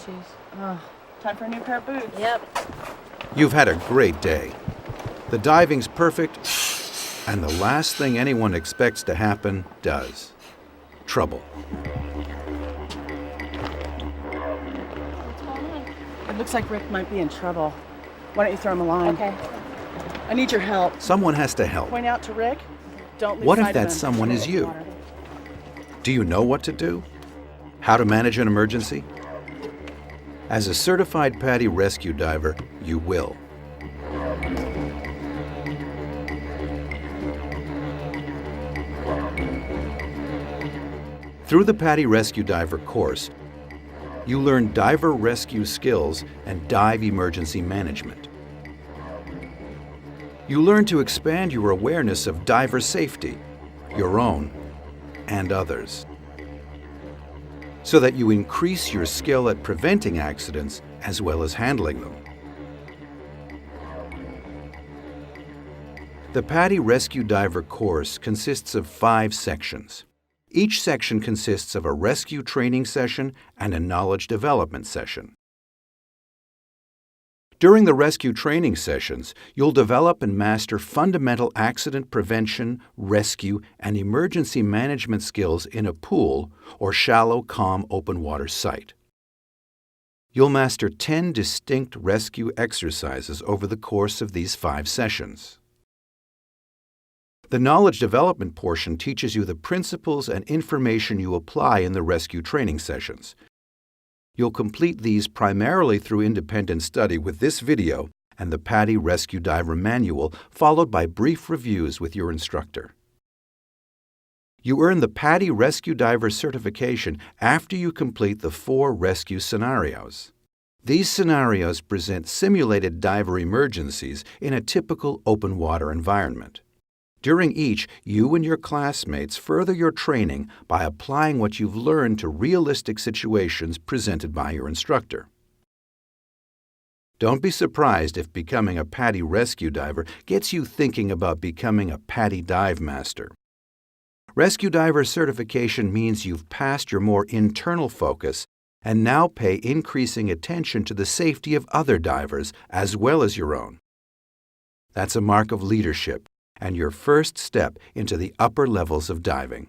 shoes. Oh, time for a new pair of boots. Yep. You've had a great day. The diving's perfect, and the last thing anyone expects to happen does. Trouble. What's going on? It looks like Rick might be in trouble. Why don't you throw him a line? Okay. I need your help. Someone has to help. Point out to Rick. Don't lose What if sight of that him. someone is you? Do you know what to do? How to manage an emergency? As a certified Paddy rescue diver, you will. Through the Paddy Rescue Diver course, you learn diver rescue skills and dive emergency management. You learn to expand your awareness of diver safety, your own and others, so that you increase your skill at preventing accidents as well as handling them. The Paddy Rescue Diver course consists of 5 sections. Each section consists of a rescue training session and a knowledge development session. During the rescue training sessions, you'll develop and master fundamental accident prevention, rescue, and emergency management skills in a pool or shallow, calm, open water site. You'll master 10 distinct rescue exercises over the course of these 5 sessions. The knowledge development portion teaches you the principles and information you apply in the rescue training sessions. You'll complete these primarily through independent study with this video and the Paddy Rescue Diver Manual, followed by brief reviews with your instructor. You earn the Paddy Rescue Diver certification after you complete the 4 rescue scenarios. These scenarios present simulated diver emergencies in a typical open water environment. During each, you and your classmates further your training by applying what you've learned to realistic situations presented by your instructor. Don't be surprised if becoming a Paddy rescue diver gets you thinking about becoming a Paddy dive master. Rescue diver certification means you've passed your more internal focus and now pay increasing attention to the safety of other divers as well as your own. That's a mark of leadership and your first step into the upper levels of diving.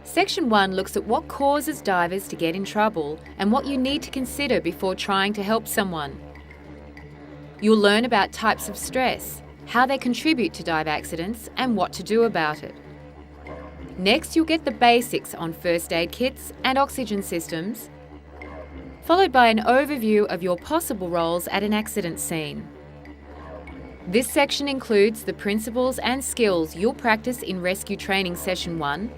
Section 1 looks at what causes divers to get in trouble and what you need to consider before trying to help someone. You'll learn about types of stress, how they contribute to dive accidents, and what to do about it. Next, you'll get the basics on first aid kits and oxygen systems, followed by an overview of your possible roles at an accident scene. This section includes the principles and skills you'll practice in Rescue Training Session 1,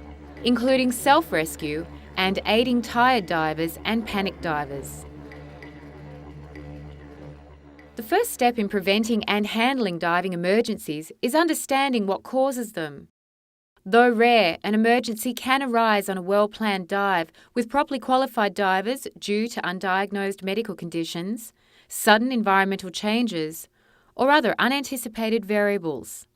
including self-rescue and aiding tired divers and panic divers. The first step in preventing and handling diving emergencies is understanding what causes them. Though rare, an emergency can arise on a well-planned dive with properly qualified divers due to undiagnosed medical conditions, sudden environmental changes, or other unanticipated variables.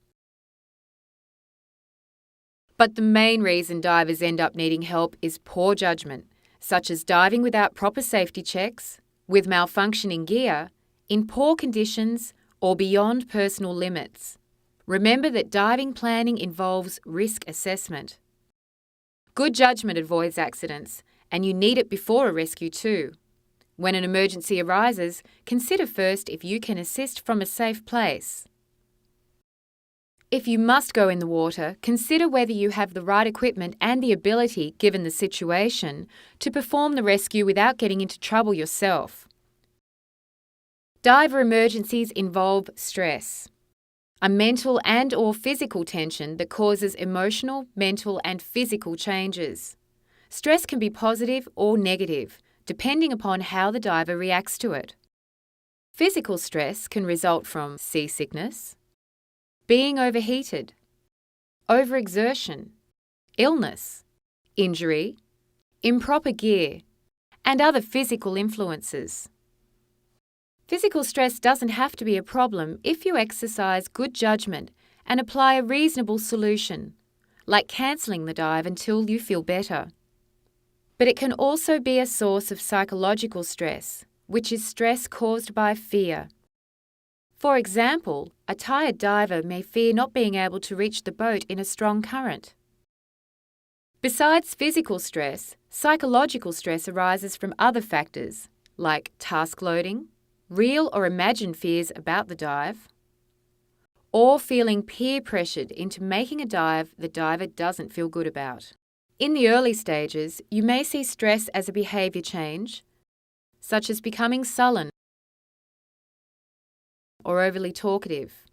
But the main reason divers end up needing help is poor judgment, such as diving without proper safety checks, with malfunctioning gear, in poor conditions, or beyond personal limits. Remember that diving planning involves risk assessment. Good judgment avoids accidents, and you need it before a rescue too. When an emergency arises, consider first if you can assist from a safe place. If you must go in the water, consider whether you have the right equipment and the ability, given the situation, to perform the rescue without getting into trouble yourself. Diver emergencies involve stress, a mental and/or physical tension that causes emotional, mental, and physical changes. Stress can be positive or negative, depending upon how the diver reacts to it. Physical stress can result from seasickness, being overheated, overexertion, illness, injury, improper gear, and other physical influences. Physical stress doesn't have to be a problem if you exercise good judgment and apply a reasonable solution, like cancelling the dive until you feel better. But it can also be a source of psychological stress, which is stress caused by fear. For example, a tired diver may fear not being able to reach the boat in a strong current. Besides physical stress, psychological stress arises from other factors, like task loading, real or imagined fears about the dive, or feeling peer pressured into making a dive the diver doesn't feel good about. In the early stages, you may see stress as a behaviour change, such as becoming sullen or overly talkative.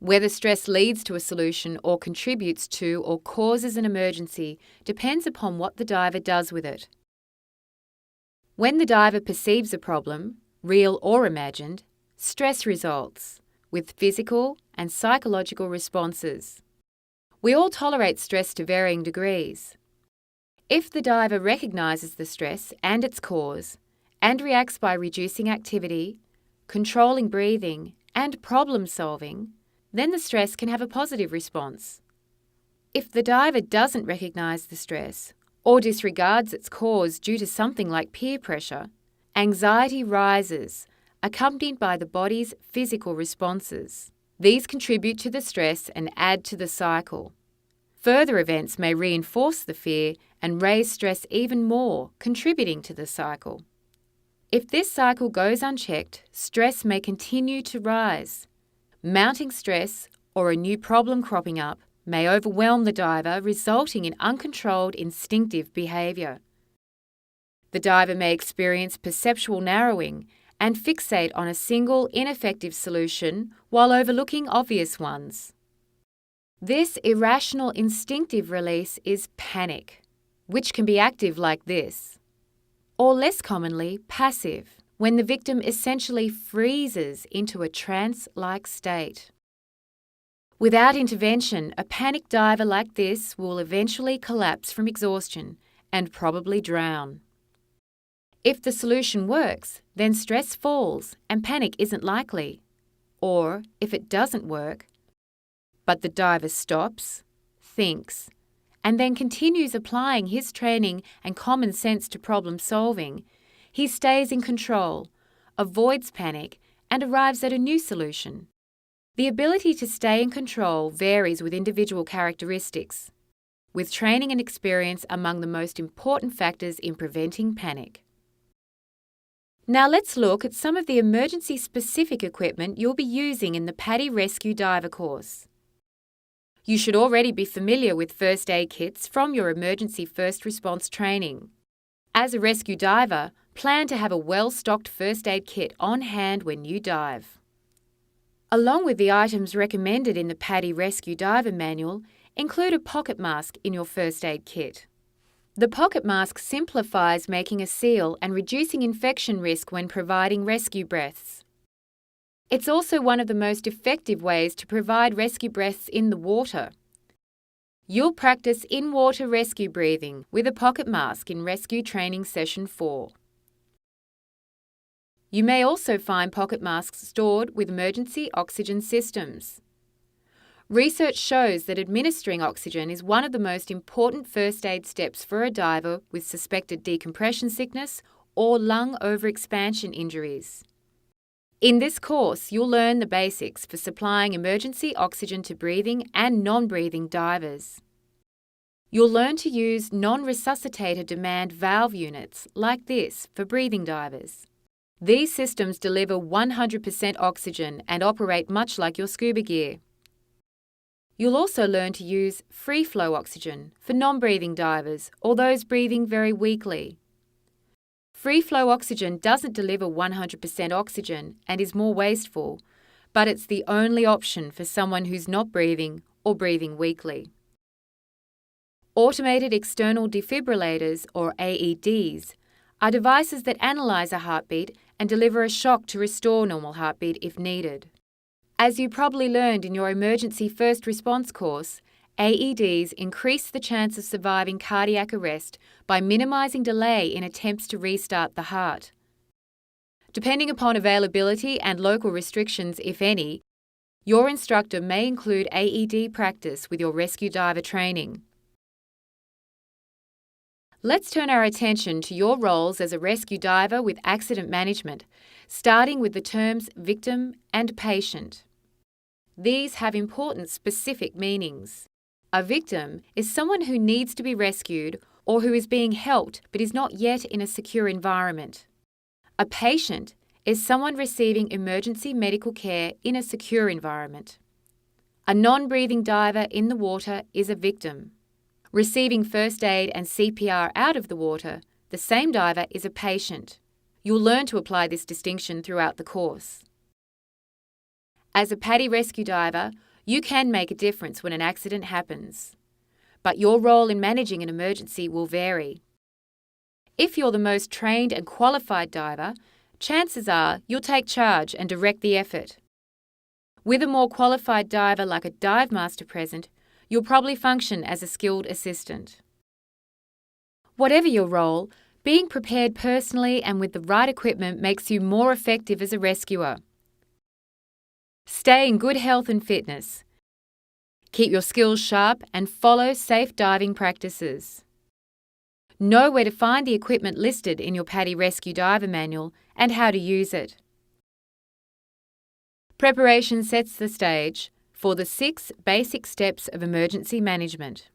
Whether stress leads to a solution or contributes to or causes an emergency depends upon what the diver does with it. When the diver perceives a problem, real or imagined, stress results, with physical and psychological responses. We all tolerate stress to varying degrees. If the diver recognises the stress and its cause, and reacts by reducing activity, controlling breathing, and problem solving, then the stress can have a positive response. If the diver doesn't recognise the stress, or disregards its cause due to something like peer pressure, anxiety rises, accompanied by the body's physical responses. These contribute to the stress and add to the cycle. Further events may reinforce the fear and raise stress even more, contributing to the cycle. If this cycle goes unchecked, stress may continue to rise. Mounting stress or a new problem cropping up may overwhelm the diver, resulting in uncontrolled instinctive behaviour. The diver may experience perceptual narrowing and fixate on a single ineffective solution while overlooking obvious ones. This irrational instinctive release is panic, which can be active like this, or less commonly passive, when the victim essentially freezes into a trance-like state. Without intervention, a panic diver like this will eventually collapse from exhaustion and probably drown. If the solution works, then stress falls and panic isn't likely. Or, if it doesn't work, but the diver stops, thinks, and then continues applying his training and common sense to problem solving, he stays in control, avoids panic, and arrives at a new solution. The ability to stay in control varies with individual characteristics, with training and experience among the most important factors in preventing panic. Now let's look at some of the emergency-specific equipment you'll be using in the Paddy Rescue Diver course. You should already be familiar with first aid kits from your emergency first response training. As a rescue diver, plan to have a well-stocked first aid kit on hand when you dive. Along with the items recommended in the Paddy Rescue Diver Manual, include a pocket mask in your first aid kit. The pocket mask simplifies making a seal and reducing infection risk when providing rescue breaths. It's also one of the most effective ways to provide rescue breaths in the water. You'll practice in-water rescue breathing with a pocket mask in Rescue Training Session 4. You may also find pocket masks stored with emergency oxygen systems. Research shows that administering oxygen is one of the most important first aid steps for a diver with suspected decompression sickness or lung overexpansion injuries. In this course, you'll learn the basics for supplying emergency oxygen to breathing and non-breathing divers. You'll learn to use non-resuscitator demand valve units like this for breathing divers. These systems deliver 100% oxygen and operate much like your scuba gear. You'll also learn to use free-flow oxygen for non-breathing divers or those breathing very weakly. Free-flow oxygen doesn't deliver 100% oxygen and is more wasteful, but it's the only option for someone who's not breathing or breathing weakly. Automated external defibrillators, or AEDs, are devices that analyse a heartbeat and deliver a shock to restore normal heartbeat if needed. As you probably learned in your emergency first response course, AEDs increase the chance of surviving cardiac arrest by minimising delay in attempts to restart the heart. Depending upon availability and local restrictions, if any, Your instructor may include AED practice with your rescue diver training. Let's turn our attention to your roles as a rescue diver with accident management, starting with the terms victim and patient. These have important specific meanings. A victim is someone who needs to be rescued or who is being helped but is not yet in a secure environment. A patient is someone receiving emergency medical care in a secure environment. A non-breathing diver in the water is a victim. Receiving first aid and CPR out of the water, the same diver is a patient. You'll learn to apply this distinction throughout the course. As a Paddy rescue diver, you can make a difference when an accident happens, but your role in managing an emergency will vary. If you're the most trained and qualified diver, chances are you'll take charge and direct the effort. With a more qualified diver like a dive master present, you'll probably function as a skilled assistant. Whatever your role, being prepared personally and with the right equipment makes you more effective as a rescuer. Stay in good health and fitness. Keep your skills sharp and follow safe diving practices. Know where to find the equipment listed in your Paddy Rescue Diver Manual and how to use it. Preparation sets the stage for the 6 basic steps of emergency management.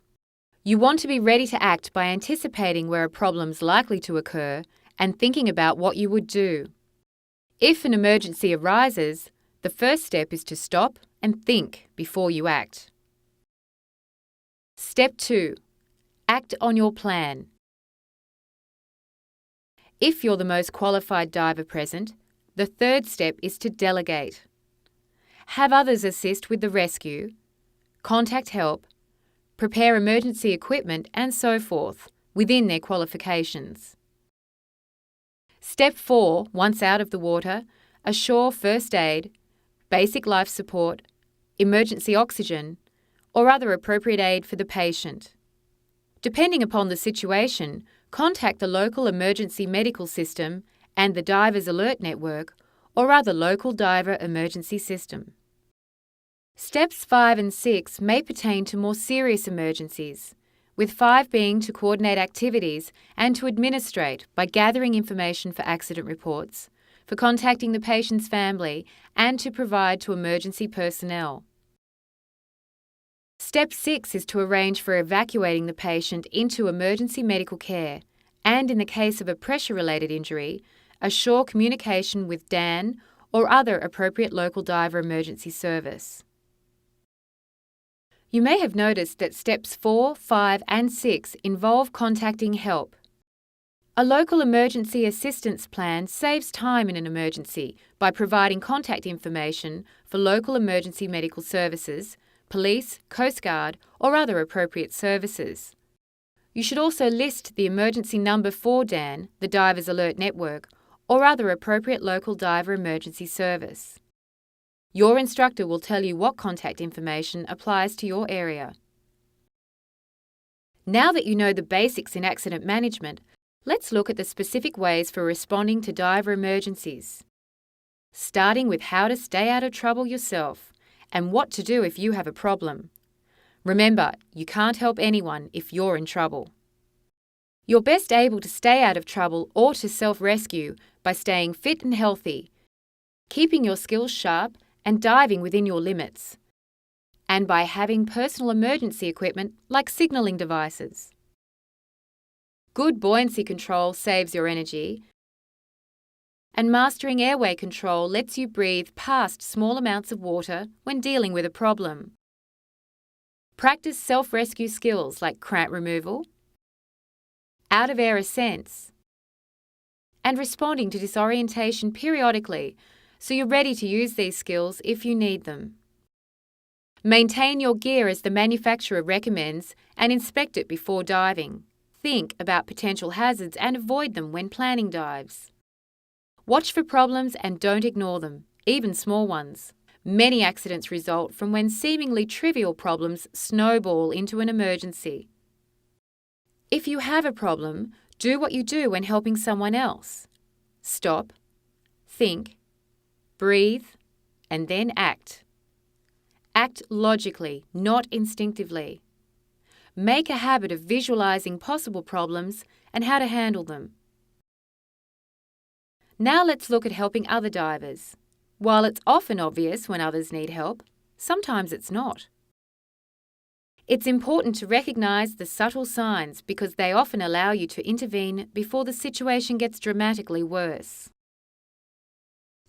You want to be ready to act by anticipating where a problem's likely to occur and thinking about what you would do. If an emergency arises, the first step is to stop and think before you act. Step 2. Act on your plan. If you're the most qualified diver present, the third step is to delegate. Have others assist with the rescue, contact help, prepare emergency equipment, and so forth, within their qualifications. Step 4, once out of the water, assure first aid, basic life support, emergency oxygen, or other appropriate aid for the patient. Depending upon the situation, contact the local emergency medical system and the Divers Alert Network or other local diver emergency system. Steps 5 and 6 may pertain to more serious emergencies, with 5 being to coordinate activities and to administrate by gathering information for accident reports, for contacting the patient's family, and to provide to emergency personnel. Step 6 is to arrange for evacuating the patient into emergency medical care and, in the case of a pressure-related injury, assure communication with DAN or other appropriate local diver emergency service. You may have noticed that steps 4, 5 and 6 involve contacting help. A local emergency assistance plan saves time in an emergency by providing contact information for local emergency medical services, police, Coast Guard or other appropriate services. You should also list the emergency number for DAN, the Divers Alert Network, or other appropriate local diver emergency service. Your instructor will tell you what contact information applies to your area. Now that you know the basics in accident management, let's look at the specific ways for responding to diver emergencies. Starting with how to stay out of trouble yourself and what to do if you have a problem. Remember, you can't help anyone if you're in trouble. You're best able to stay out of trouble or to self-rescue by staying fit and healthy, keeping your skills sharp and diving within your limits, and by having personal emergency equipment like signalling devices. Good buoyancy control saves your energy, and mastering airway control lets you breathe past small amounts of water when dealing with a problem. Practice self-rescue skills like cramp removal, out-of-air ascents, and responding to disorientation periodically so you're ready to use these skills if you need them. Maintain your gear as the manufacturer recommends and inspect it before diving. Think about potential hazards and avoid them when planning dives. Watch for problems and don't ignore them, even small ones. Many accidents result from when seemingly trivial problems snowball into an emergency. If you have a problem, do what you do when helping someone else. Stop, think, breathe, and then act. Act logically, not instinctively. Make a habit of visualizing possible problems and how to handle them. Now let's look at helping other divers. While it's often obvious when others need help, sometimes it's not. It's important to recognize the subtle signs because they often allow you to intervene before the situation gets dramatically worse.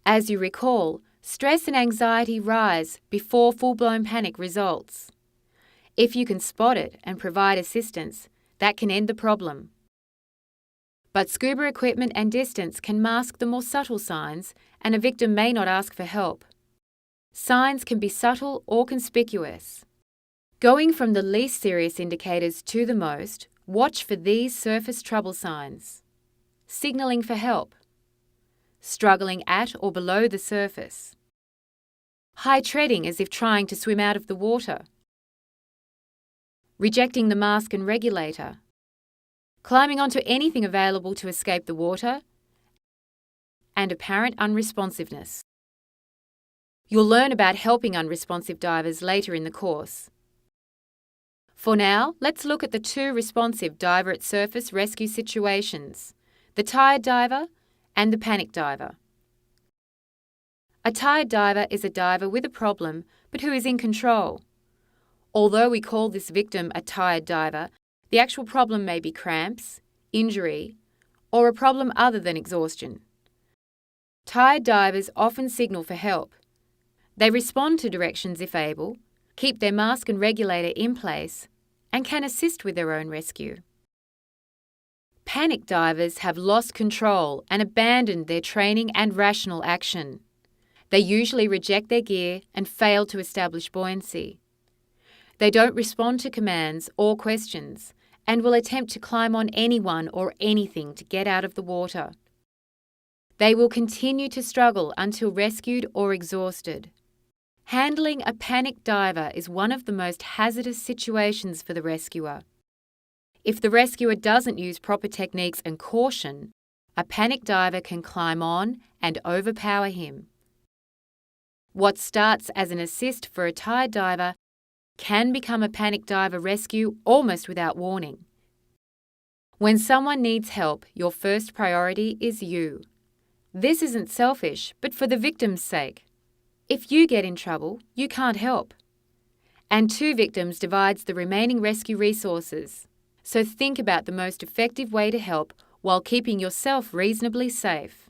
As you recall, stress and anxiety rise before full-blown panic results. If you can spot it and provide assistance, that can end the problem. But scuba equipment and distance can mask the more subtle signs, and a victim may not ask for help. Signs can be subtle or conspicuous. Going from the least serious indicators to the most, watch for these surface trouble signs. Signalling for help. Struggling at or below the surface. High treading as if trying to swim out of the water. Rejecting the mask and regulator. Climbing onto anything available to escape the water. And apparent unresponsiveness. You'll learn about helping unresponsive divers later in the course. For now, let's look at the two responsive diver at surface rescue situations, the tired diver and the panic diver. A tired diver is a diver with a problem but who is in control. Although we call this victim a tired diver, the actual problem may be cramps, injury, or a problem other than exhaustion. Tired divers often signal for help. They respond to directions if able, keep their mask and regulator in place, and can assist with their own rescue. Panic divers have lost control and abandoned their training and rational action. They usually reject their gear and fail to establish buoyancy. They don't respond to commands or questions and will attempt to climb on anyone or anything to get out of the water. They will continue to struggle until rescued or exhausted. Handling a panic diver is one of the most hazardous situations for the rescuer. If the rescuer doesn't use proper techniques and caution, a panic diver can climb on and overpower him. What starts as an assist for a tired diver can become a panic diver rescue almost without warning. When someone needs help, your first priority is you. This isn't selfish, but for the victim's sake. If you get in trouble, you can't help. And two victims divides the remaining rescue resources. So think about the most effective way to help while keeping yourself reasonably safe.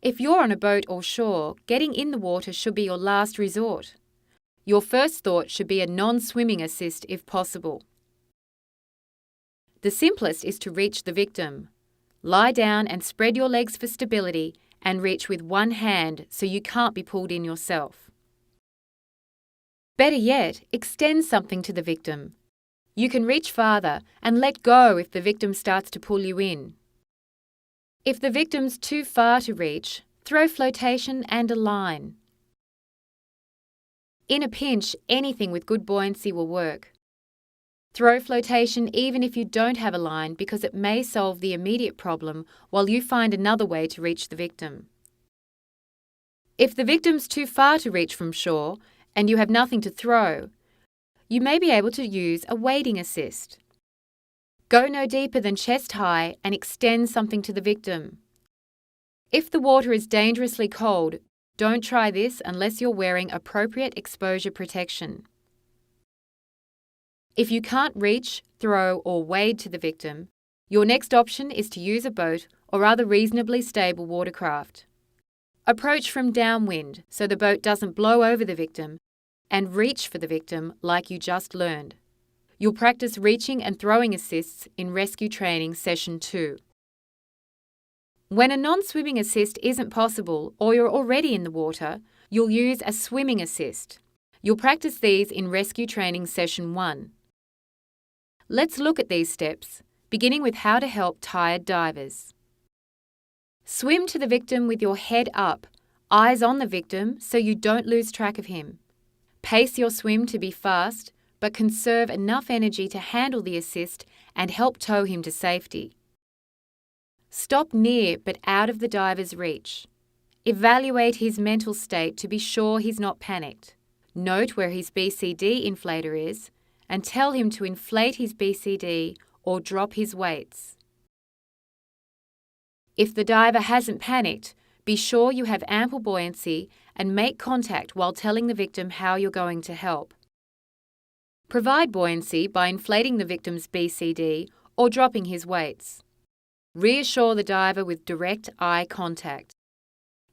If you're on a boat or shore, getting in the water should be your last resort. Your first thought should be a non-swimming assist if possible. The simplest is to reach the victim. Lie down and spread your legs for stability and reach with one hand so you can't be pulled in yourself. Better yet, extend something to the victim. You can reach farther and let go if the victim starts to pull you in. If the victim's too far to reach, throw flotation and a line. In a pinch, anything with good buoyancy will work. Throw flotation even if you don't have a line because it may solve the immediate problem while you find another way to reach the victim. If the victim's too far to reach from shore and you have nothing to throw, you may be able to use a wading assist. Go no deeper than chest high and extend something to the victim. If the water is dangerously cold, don't try this unless you're wearing appropriate exposure protection. If you can't reach, throw, or wade to the victim, your next option is to use a boat or other reasonably stable watercraft. Approach from downwind so the boat doesn't blow over the victim, and reach for the victim like you just learned. You'll practice reaching and throwing assists in Rescue Training Session 2. When a non-swimming assist isn't possible or you're already in the water, you'll use a swimming assist. You'll practice these in Rescue Training Session 1. Let's look at these steps, beginning with how to help tired divers. Swim to the victim with your head up, eyes on the victim so you don't lose track of him. Pace your swim to be fast, but conserve enough energy to handle the assist and help tow him to safety. Stop near but out of the diver's reach. Evaluate his mental state to be sure he's not panicked. note where his BCD inflator is, and tell him to inflate his BCD or drop his weights. If the diver hasn't panicked, be sure you have ample buoyancy and make contact while telling the victim how you're going to help. Provide buoyancy by inflating the victim's BCD or dropping his weights. Reassure the diver with direct eye contact.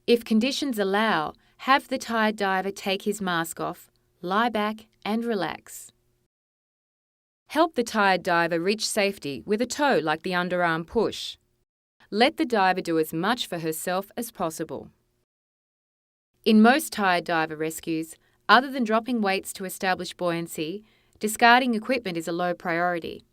If conditions allow, have the tired diver take his mask off, lie back and relax. Help the tired diver reach safety with a tow like the underarm push. Let the diver do as much for herself as possible. In most tired diver rescues, other than dropping weights to establish buoyancy, discarding equipment is a low priority.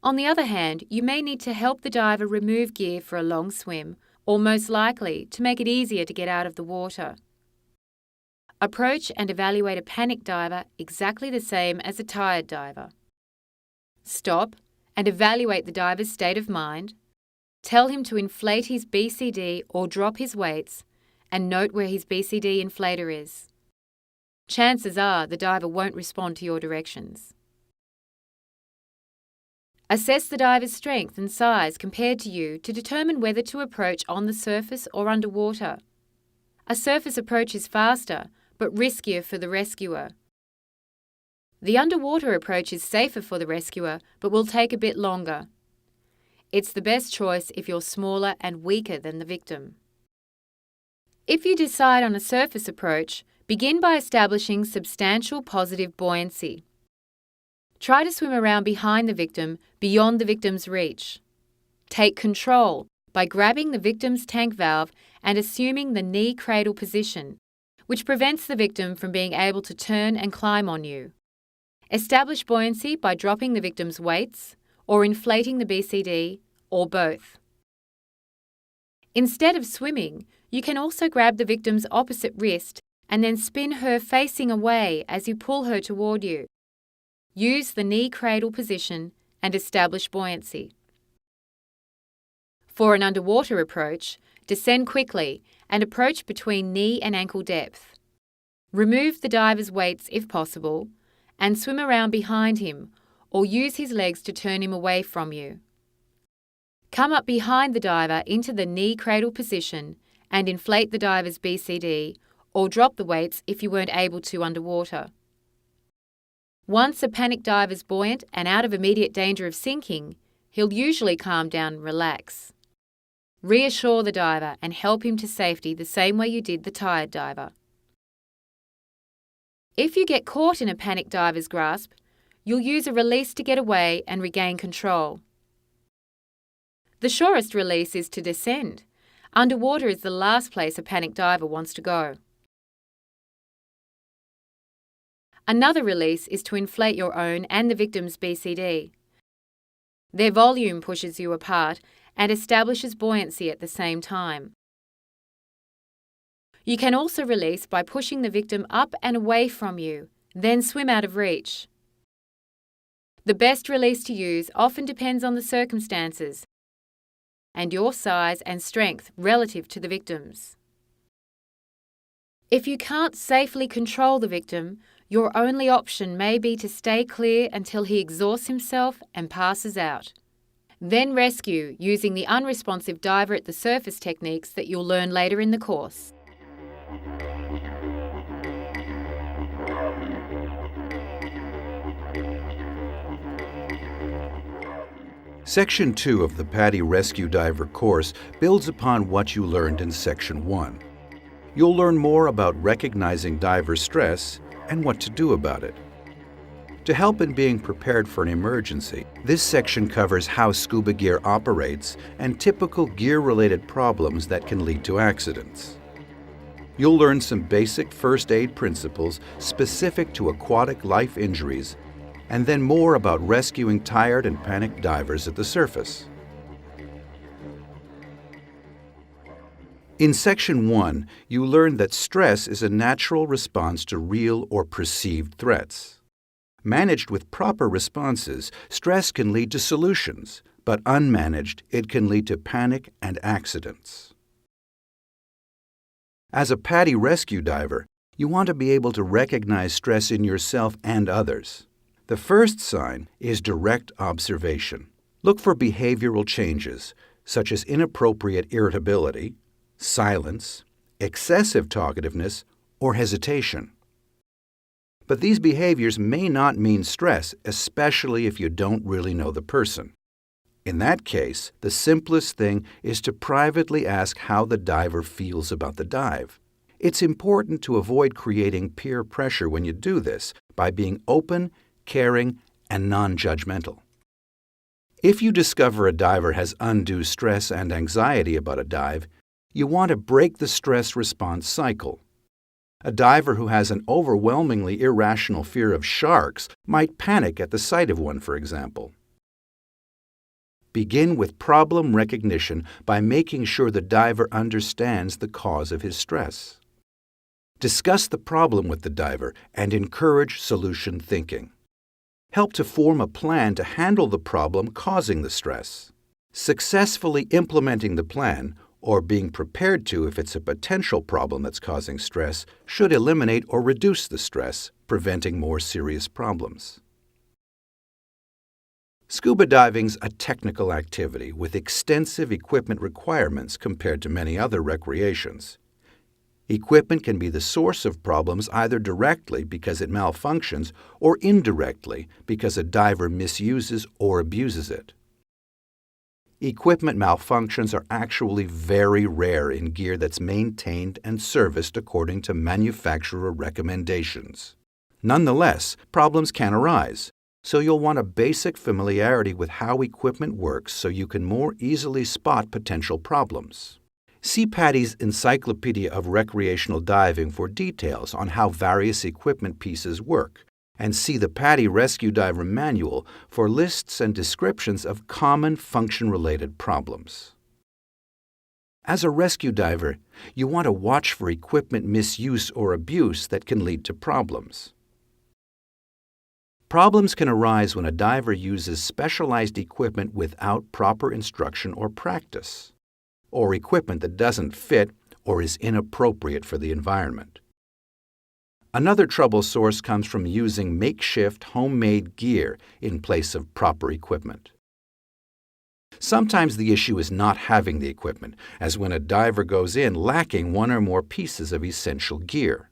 On the other hand, you may need to help the diver remove gear for a long swim, or most likely to make it easier to get out of the water. Approach and evaluate a panicked diver exactly the same as a tired diver. Stop and evaluate the diver's state of mind. Tell him to inflate his BCD or drop his weights, and note where his BCD inflator is. Chances are the diver won't respond to your directions. Assess the diver's strength and size compared to you to determine whether to approach on the surface or underwater. A surface approach is faster, but riskier for the rescuer. The underwater approach is safer for the rescuer, but will take a bit longer. It's the best choice if you're smaller and weaker than the victim. If you decide on a surface approach, begin by establishing substantial positive buoyancy. Try to swim around behind the victim, beyond the victim's reach. Take control by grabbing the victim's tank valve and assuming the knee cradle position, which prevents the victim from being able to turn and climb on you. Establish buoyancy by dropping the victim's weights or inflating the BCD, or both. Instead of swimming, you can also grab the victim's opposite wrist and then spin her facing away as you pull her toward you. Use the knee cradle position and establish buoyancy. For an underwater approach, descend quickly and approach between knee and ankle depth. Remove the diver's weights if possible and swim around behind him or use his legs to turn him away from you. Come up behind the diver into the knee cradle position and inflate the diver's BCD or drop the weights if you weren't able to underwater. Once a panicked diver's buoyant and out of immediate danger of sinking, he'll usually calm down and relax. Reassure the diver and help him to safety the same way you did the tired diver. If you get caught in a panicked diver's grasp, you'll use a release to get away and regain control. The surest release is to descend. Underwater is the last place a panicked diver wants to go. Another release is to inflate your own and the victim's BCD. Their volume pushes you apart and establishes buoyancy at the same time. You can also release by pushing the victim up and away from you, then swim out of reach. The best release to use often depends on the circumstances and your size and strength relative to the victim's. If you can't safely control the victim, your only option may be to stay clear until he exhausts himself and passes out. Then rescue using the unresponsive diver at the surface techniques that you'll learn later in the course. Section 2 of the Paddy Rescue Diver course builds upon what you learned in Section 1. You'll learn more about recognizing diver stress and what to do about it. To help in being prepared for an emergency, this section covers how scuba gear operates and typical gear-related problems that can lead to accidents. You'll learn some basic first aid principles specific to aquatic life injuries, and then more about rescuing tired and panicked divers at the surface. In Section 1, you learn that stress is a natural response to real or perceived threats. Managed with proper responses, stress can lead to solutions, but unmanaged, it can lead to panic and accidents. As a Paddy rescue diver, You want to be able to recognize stress in yourself and others. The first sign is direct observation. Look for behavioral changes, such as inappropriate irritability, silence, excessive talkativeness, or hesitation. But these behaviors may not mean stress, especially if you don't really know the person. In that case, the simplest thing is to privately ask how the diver feels about the dive. It's important to avoid creating peer pressure when you do this by being open, caring, and non-judgmental. If you discover a diver has undue stress and anxiety about a dive, you want to break the stress response cycle. A diver who has an overwhelmingly irrational fear of sharks might panic at the sight of one, for example. Begin with problem recognition by making sure the diver understands the cause of his stress. Discuss the problem with the diver and encourage solution thinking. Help to form a plan to handle the problem causing the stress. Successfully implementing the plan, or being prepared to if it's a potential problem that's causing stress, should eliminate or reduce the stress, preventing more serious problems. Scuba diving's a technical activity with extensive equipment requirements compared to many other recreations. Equipment can be the source of problems either directly because it malfunctions or indirectly because a diver misuses or abuses it. Equipment malfunctions are actually very rare in gear that's maintained and serviced according to manufacturer recommendations. Nonetheless, problems can arise, so you'll want a basic familiarity with how equipment works so you can more easily spot potential problems. See Paddy's Encyclopedia of Recreational Diving for details on how various equipment pieces work, and see the Paddy Rescue Diver Manual for lists and descriptions of common function-related problems. As a rescue diver, you want to watch for equipment misuse or abuse that can lead to problems. Problems can arise when a diver uses specialized equipment without proper instruction or practice, or equipment that doesn't fit or is inappropriate for the environment. Another trouble source comes from using makeshift homemade gear in place of proper equipment. Sometimes the issue is not having the equipment, as when a diver goes in lacking one or more pieces of essential gear.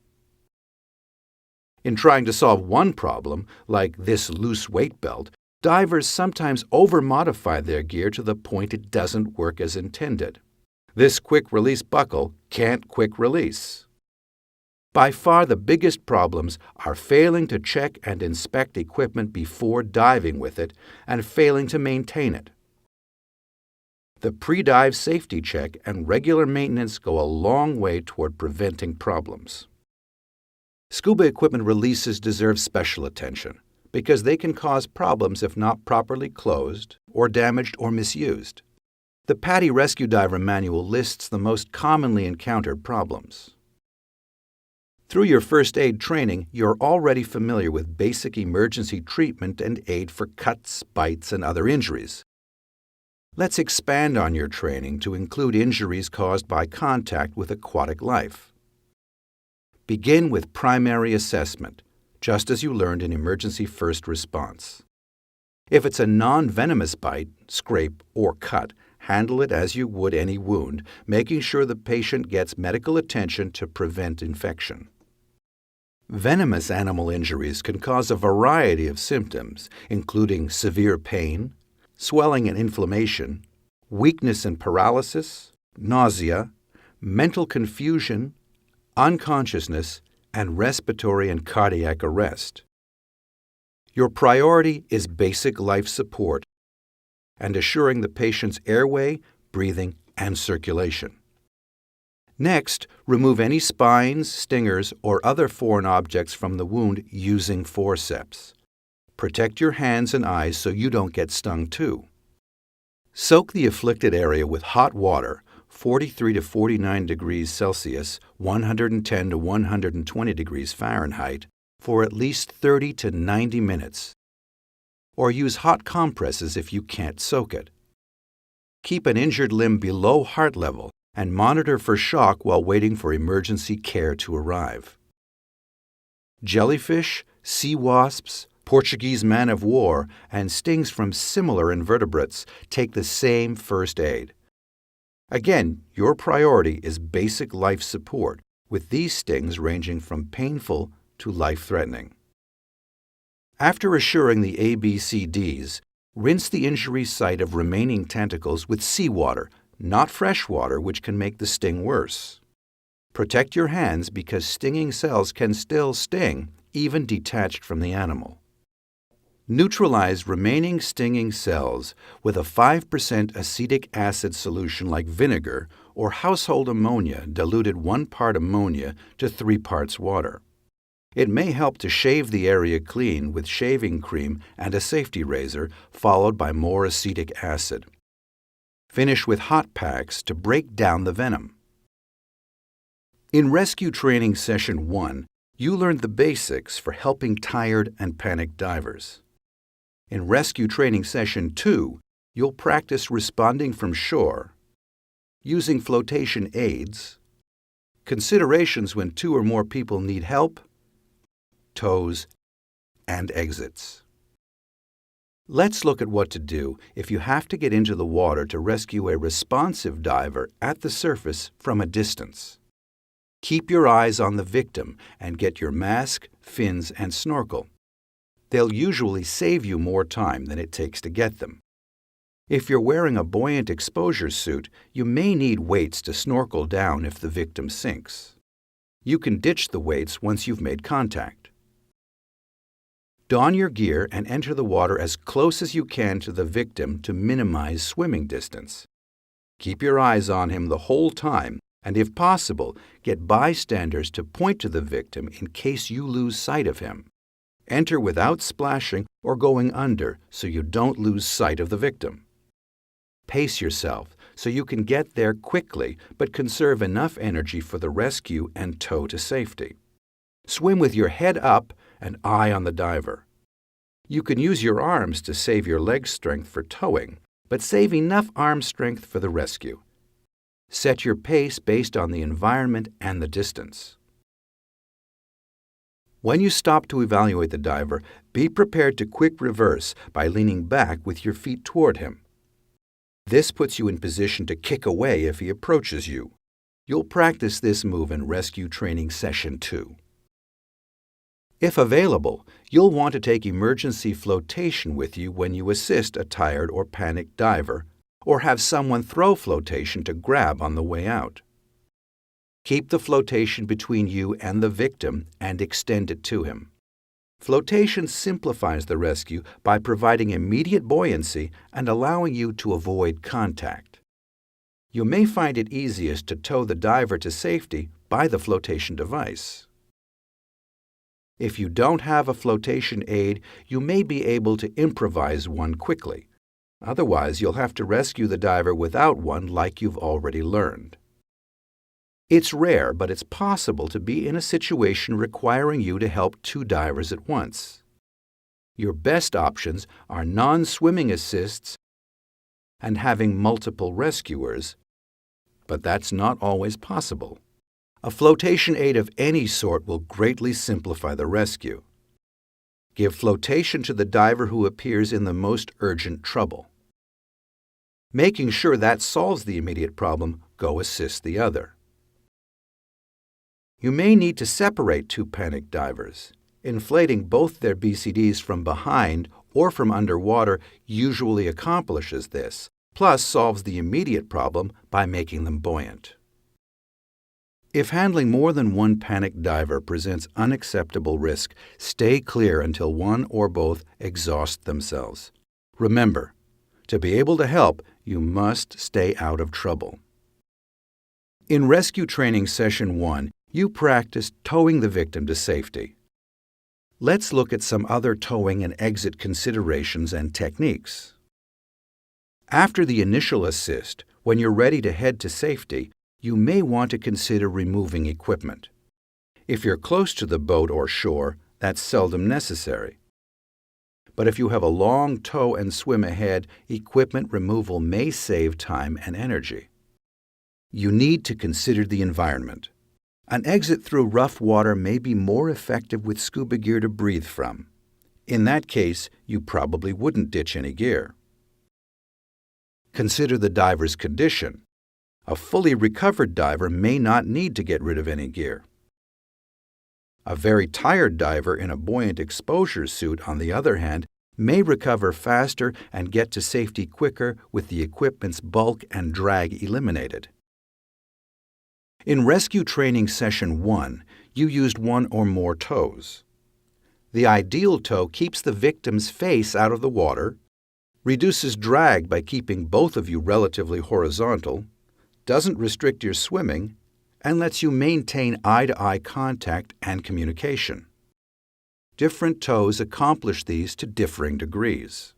In trying to solve one problem, like this loose weight belt, divers sometimes over-modify their gear to the point it doesn't work as intended. This quick-release buckle can't quick release. By far the biggest problems are failing to check and inspect equipment before diving with it and failing to maintain it. The pre-dive safety check and regular maintenance go a long way toward preventing problems. Scuba equipment releases deserve special attention because they can cause problems if not properly closed or damaged or misused. The Paddy Rescue Diver Manual lists the most commonly encountered problems. Through your first aid training, you're already familiar with basic emergency treatment and aid for cuts, bites, and other injuries. Let's expand on your training to include injuries caused by contact with aquatic life. Begin with primary assessment, just as you learned in emergency first response. If it's a non-venomous bite, scrape, or cut, handle it as you would any wound, making sure the patient gets medical attention to prevent infection. Venomous animal injuries can cause a variety of symptoms, including severe pain, swelling and inflammation, weakness and paralysis, nausea, mental confusion, unconsciousness, and respiratory and cardiac arrest. Your priority is basic life support and assuring the patient's airway, breathing, and circulation. Next, remove any spines, stingers, or other foreign objects from the wound using forceps. Protect your hands and eyes so you don't get stung too. Soak the afflicted area with hot water, 43 to 49 degrees Celsius, 110 to 120 degrees Fahrenheit, for at least 30 to 90 minutes. Or use hot compresses if you can't soak it. Keep an injured limb below heart level and monitor for shock while waiting for emergency care to arrive. Jellyfish, sea wasps, Portuguese man-of-war, and stings from similar invertebrates take the same first aid. Again, your priority is basic life support, with these stings ranging from painful to life-threatening. After assuring the ABCDs, rinse the injury site of remaining tentacles with seawater, not fresh water, which can make the sting worse. Protect your hands because stinging cells can still sting, even detached from the animal. Neutralize remaining stinging cells with a 5% acetic acid solution like vinegar or household ammonia diluted 1 part ammonia to 3 parts water. It may help to shave the area clean with shaving cream and a safety razor, followed by more acetic acid. Finish with hot packs to break down the venom. In Rescue Training Session 1, you learned the basics for helping tired and panicked divers. In Rescue Training Session 2, you'll practice responding from shore, using flotation aids, considerations when 2 or more people need help, tows, and exits. Let's look at what to do if you have to get into the water to rescue a responsive diver at the surface from a distance. Keep your eyes on the victim and get your mask, fins, and snorkel. They'll usually save you more time than it takes to get them. If you're wearing a buoyant exposure suit, you may need weights to snorkel down if the victim sinks. You can ditch the weights once you've made contact. Don your gear and enter the water as close as you can to the victim to minimize swimming distance. Keep your eyes on him the whole time, and if possible, get bystanders to point to the victim in case you lose sight of him. Enter without splashing or going under so you don't lose sight of the victim. Pace yourself so you can get there quickly but conserve enough energy for the rescue and tow to safety. Swim with your head up and eye on the diver. You can use your arms to save your leg strength for towing, but save enough arm strength for the rescue. Set your pace based on the environment and the distance. When you stop to evaluate the diver, be prepared to quick reverse by leaning back with your feet toward him. This puts you in position to kick away if he approaches you. You'll practice this move in Rescue Training Session 2. If available, you'll want to take emergency flotation with you when you assist a tired or panicked diver, or have someone throw flotation to grab on the way out. Keep the flotation between you and the victim and extend it to him. Flotation simplifies the rescue by providing immediate buoyancy and allowing you to avoid contact. You may find it easiest to tow the diver to safety by the flotation device. If you don't have a flotation aid, you may be able to improvise one quickly. Otherwise, you'll have to rescue the diver without one like you've already learned. It's rare, but it's possible to be in a situation requiring you to help 2 divers at once. Your best options are non-swimming assists and having multiple rescuers, but that's not always possible. A flotation aid of any sort will greatly simplify the rescue. Give flotation to the diver who appears in the most urgent trouble. Making sure that solves the immediate problem, go assist the other. You may need to separate 2 panicked divers. Inflating both their BCDs from behind or from underwater usually accomplishes this, plus solves the immediate problem by making them buoyant. If handling more than 1 panicked diver presents unacceptable risk, stay clear until one or both exhaust themselves. Remember, to be able to help, you must stay out of trouble. In Rescue Training Session 1, you practiced towing the victim to safety. Let's look at some other towing and exit considerations and techniques. After the initial assist, when you're ready to head to safety, you may want to consider removing equipment. If you're close to the boat or shore, that's seldom necessary. But if you have a long tow and swim ahead, equipment removal may save time and energy. You need to consider the environment. An exit through rough water may be more effective with scuba gear to breathe from. In that case, you probably wouldn't ditch any gear. Consider the diver's condition. A fully recovered diver may not need to get rid of any gear. A very tired diver in a buoyant exposure suit, on the other hand, may recover faster and get to safety quicker with the equipment's bulk and drag eliminated. In Rescue Training Session 1, you used one or more tows. The ideal tow keeps the victim's face out of the water, reduces drag by keeping both of you relatively horizontal, doesn't restrict your swimming, and lets you maintain eye-to-eye contact and communication. Different tows accomplish these to differing degrees.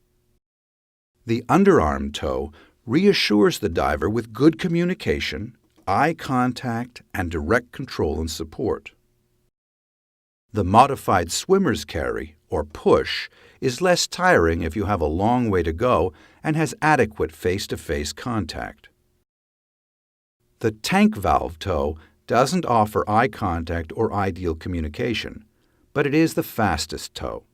The underarm tow reassures the diver with good communication, eye contact, and direct control and support. The modified swimmer's carry, or push, is less tiring if you have a long way to go and has adequate face-to-face contact. The tank valve tow doesn't offer eye contact or ideal communication, but it is the fastest tow.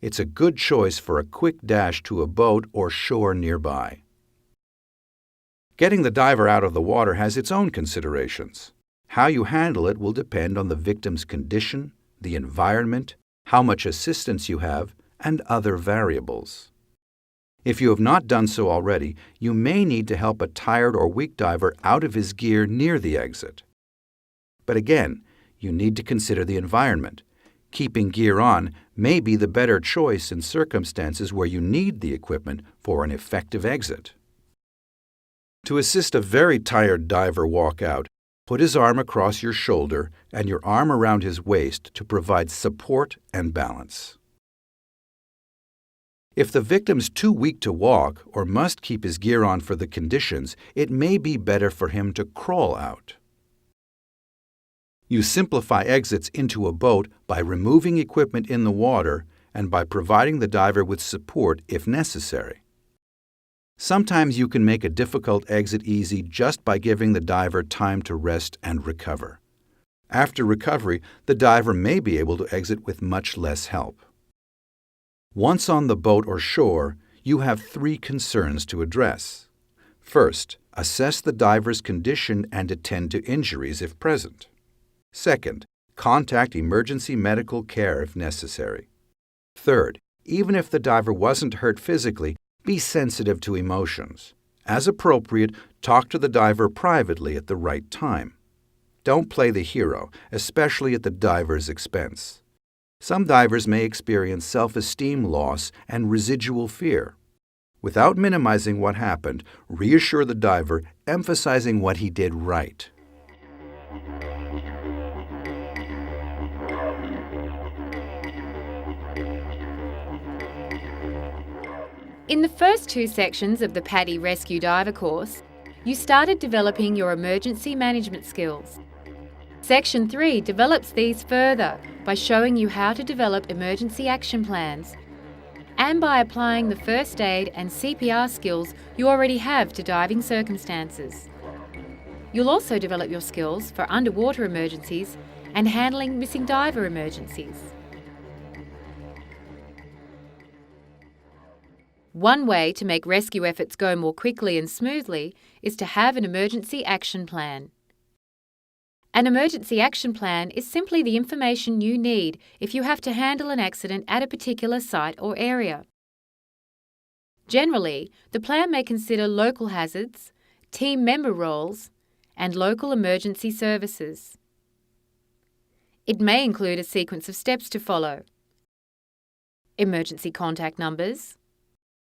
It's a good choice for a quick dash to a boat or shore nearby. Getting the diver out of the water has its own considerations. How you handle it will depend on the victim's condition, the environment, how much assistance you have, and other variables. If you have not done so already, you may need to help a tired or weak diver out of his gear near the exit. But again, you need to consider the environment. Keeping gear on may be the better choice in circumstances where you need the equipment for an effective exit. To assist a very tired diver walk out, put his arm across your shoulder and your arm around his waist to provide support and balance. If the victim's too weak to walk or must keep his gear on for the conditions, it may be better for him to crawl out. You simplify exits into a boat by removing equipment in the water and by providing the diver with support if necessary. Sometimes you can make a difficult exit easy just by giving the diver time to rest and recover. After recovery, the diver may be able to exit with much less help. Once on the boat or shore, you have 3 concerns to address. First, assess the diver's condition and attend to injuries if present. Second, contact emergency medical care if necessary. Third, even if the diver wasn't hurt physically, be sensitive to emotions. As appropriate, talk to the diver privately at the right time. Don't play the hero, especially at the diver's expense. Some divers may experience self-esteem loss and residual fear. Without minimizing what happened, reassure the diver, emphasizing what he did right. In the first 2 sections of the Paddy Rescue Diver course, you started developing your emergency management skills. Section 3 develops these further by showing you how to develop emergency action plans and by applying the first aid and CPR skills you already have to diving circumstances. You'll also develop your skills for underwater emergencies and handling missing diver emergencies. One way to make rescue efforts go more quickly and smoothly is to have an emergency action plan. An emergency action plan is simply the information you need if you have to handle an accident at a particular site or area. Generally, the plan may consider local hazards, team member roles, and local emergency services. It may include a sequence of steps to follow: emergency contact numbers,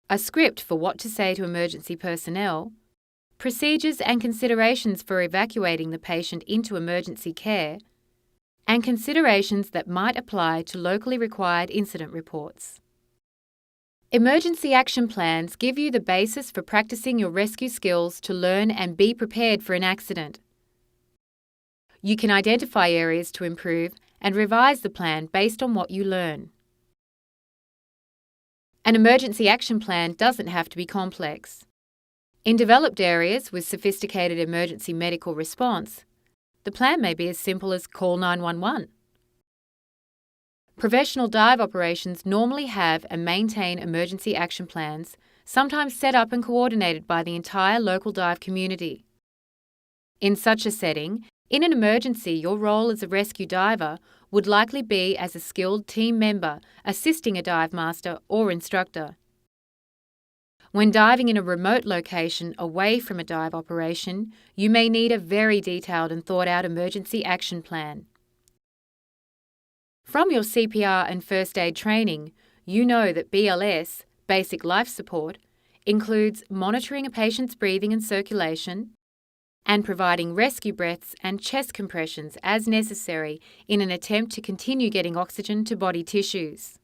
a script for what to say to emergency personnel, procedures and considerations for evacuating the patient into emergency care, and considerations that might apply to locally required incident reports. Emergency action plans give you the basis for practicing your rescue skills to learn and be prepared for an accident. You can identify areas to improve and revise the plan based on what you learn. An emergency action plan doesn't have to be complex. In developed areas with sophisticated emergency medical response, The plan may be as simple as call 911. Professional dive operations normally have and maintain emergency action plans, sometimes set up and coordinated by the entire local dive community. In such a setting, in an emergency, your role as a rescue diver would likely be as a skilled team member assisting a dive master or instructor. When diving in a remote location away from a dive operation, you may need a very detailed and thought-out emergency action plan. From your CPR and first aid training, you know that BLS, basic life support, includes monitoring a patient's breathing and circulation and providing rescue breaths and chest compressions as necessary in an attempt to continue getting oxygen to body tissues.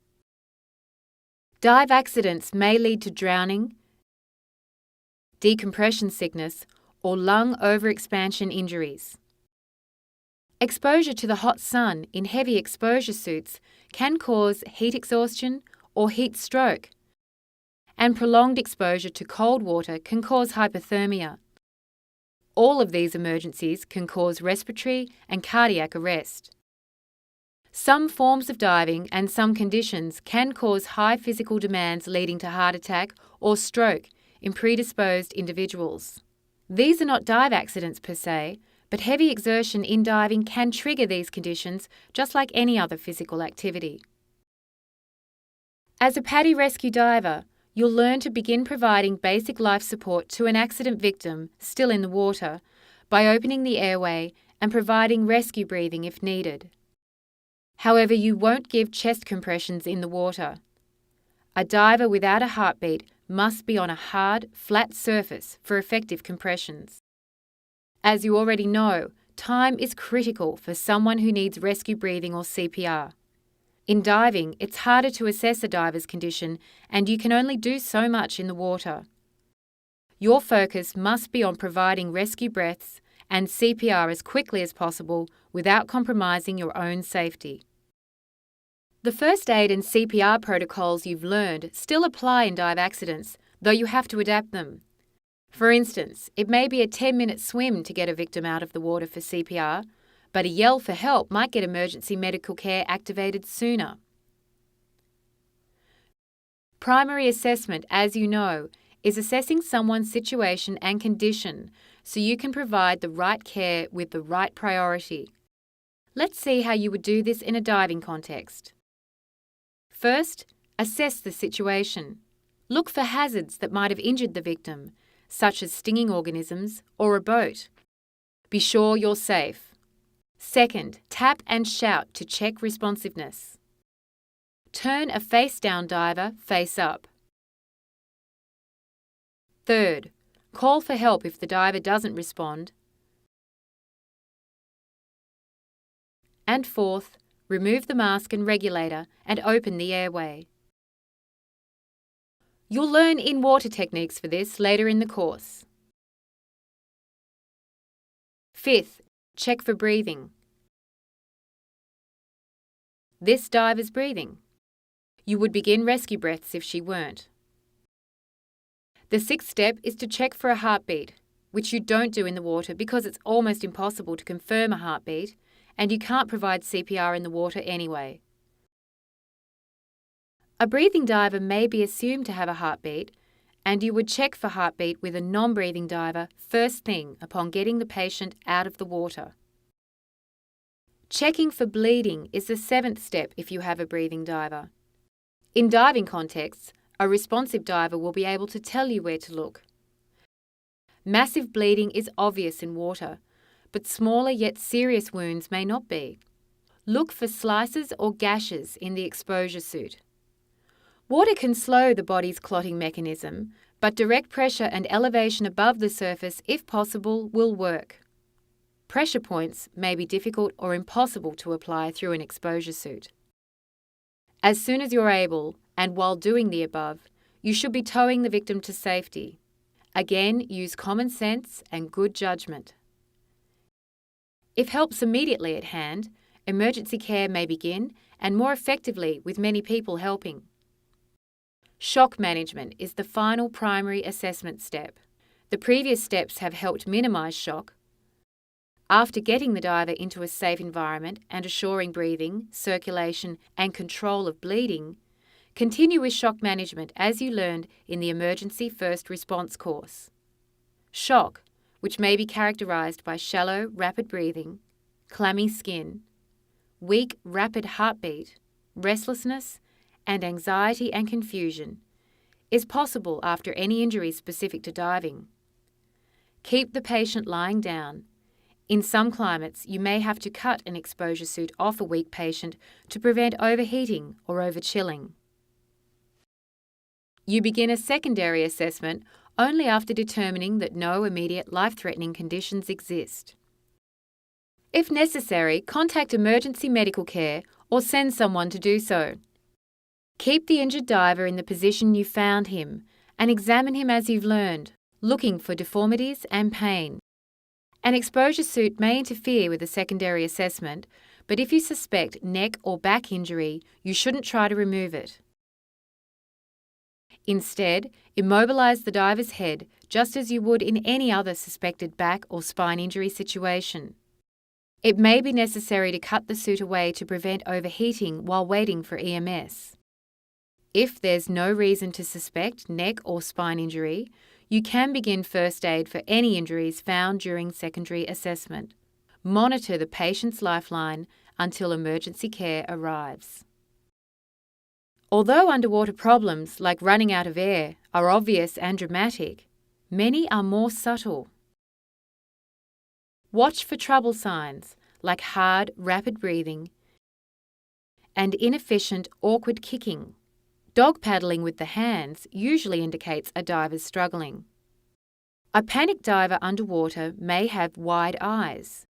Dive accidents may lead to drowning, decompression sickness, or lung overexpansion injuries. Exposure to the hot sun in heavy exposure suits can cause heat exhaustion or heat stroke, and prolonged exposure to cold water can cause hypothermia. All of these emergencies can cause respiratory and cardiac arrest. Some forms of diving and some conditions can cause high physical demands leading to heart attack or stroke in predisposed individuals. These are not dive accidents per se, but heavy exertion in diving can trigger these conditions just like any other physical activity. As a Paddy rescue diver, you'll learn to begin providing basic life support to an accident victim still in the water by opening the airway and providing rescue breathing if needed. However, you won't give chest compressions in the water. A diver without a heartbeat must be on a hard, flat surface for effective compressions. As you already know, time is critical for someone who needs rescue breathing or CPR. In diving, it's harder to assess a diver's condition, and you can only do so much in the water. Your focus must be on providing rescue breaths and CPR as quickly as possible without compromising your own safety. The first aid and CPR protocols you've learned still apply in dive accidents, though you have to adapt them. For instance, it may be a 10-minute swim to get a victim out of the water for CPR, but a yell for help might get emergency medical care activated sooner. Primary assessment, as you know, is assessing someone's situation and condition so you can provide the right care with the right priority. Let's see how you would do this in a diving context. First, assess the situation. Look for hazards that might have injured the victim, such as stinging organisms or a boat. Be sure you're safe. Second, tap and shout to check responsiveness. Turn a face-down diver face up. Third, call for help if the diver doesn't respond. And fourth, remove the mask and regulator and open the airway. You'll learn in-water techniques for this later in the course. Fifth, check for breathing. This diver's breathing. You would begin rescue breaths if she weren't. The sixth step is to check for a heartbeat, which you don't do in the water because it's almost impossible to confirm a heartbeat, and you can't provide CPR in the water anyway. A breathing diver may be assumed to have a heartbeat, and you would check for heartbeat with a non-breathing diver first thing upon getting the patient out of the water. Checking for bleeding is the seventh step if you have a breathing diver. In diving contexts, a responsive diver will be able to tell you where to look. Massive bleeding is obvious in water, but smaller yet serious wounds may not be. Look for slices or gashes in the exposure suit. Water can slow the body's clotting mechanism, but direct pressure and elevation above the surface, if possible, will work. Pressure points may be difficult or impossible to apply through an exposure suit. As soon as you're able, and while doing the above, you should be towing the victim to safety. Again, use common sense and good judgment. If help's immediately at hand, emergency care may begin, and more effectively with many people helping. Shock management is the final primary assessment step. The previous steps have helped minimise shock. After getting the diver into a safe environment and assuring breathing, circulation, and control of bleeding, continue with shock management as you learned in the Emergency First Response course. Shock, which may be characterized by shallow, rapid breathing, clammy skin, weak, rapid heartbeat, restlessness, and anxiety and confusion, is possible after any injury specific to diving. Keep the patient lying down. In some climates, you may have to cut an exposure suit off a weak patient to prevent overheating or overchilling. You begin a secondary assessment only after determining that no immediate life-threatening conditions exist. If necessary, contact emergency medical care or send someone to do so. Keep the injured diver in the position you found him and examine him as you've learned, looking for deformities and pain. An exposure suit may interfere with a secondary assessment, but if you suspect neck or back injury, you shouldn't try to remove it. Instead, immobilize the diver's head just as you would in any other suspected back or spine injury situation. It may be necessary to cut the suit away to prevent overheating while waiting for EMS. If there's no reason to suspect neck or spine injury, you can begin first aid for any injuries found during secondary assessment. Monitor the patient's lifeline until emergency care arrives. Although underwater problems like running out of air are obvious and dramatic, many are more subtle. Watch for trouble signs like hard, rapid breathing and inefficient, awkward kicking. Dog paddling with the hands usually indicates a diver's struggling. A panicked diver underwater may have wide eyes.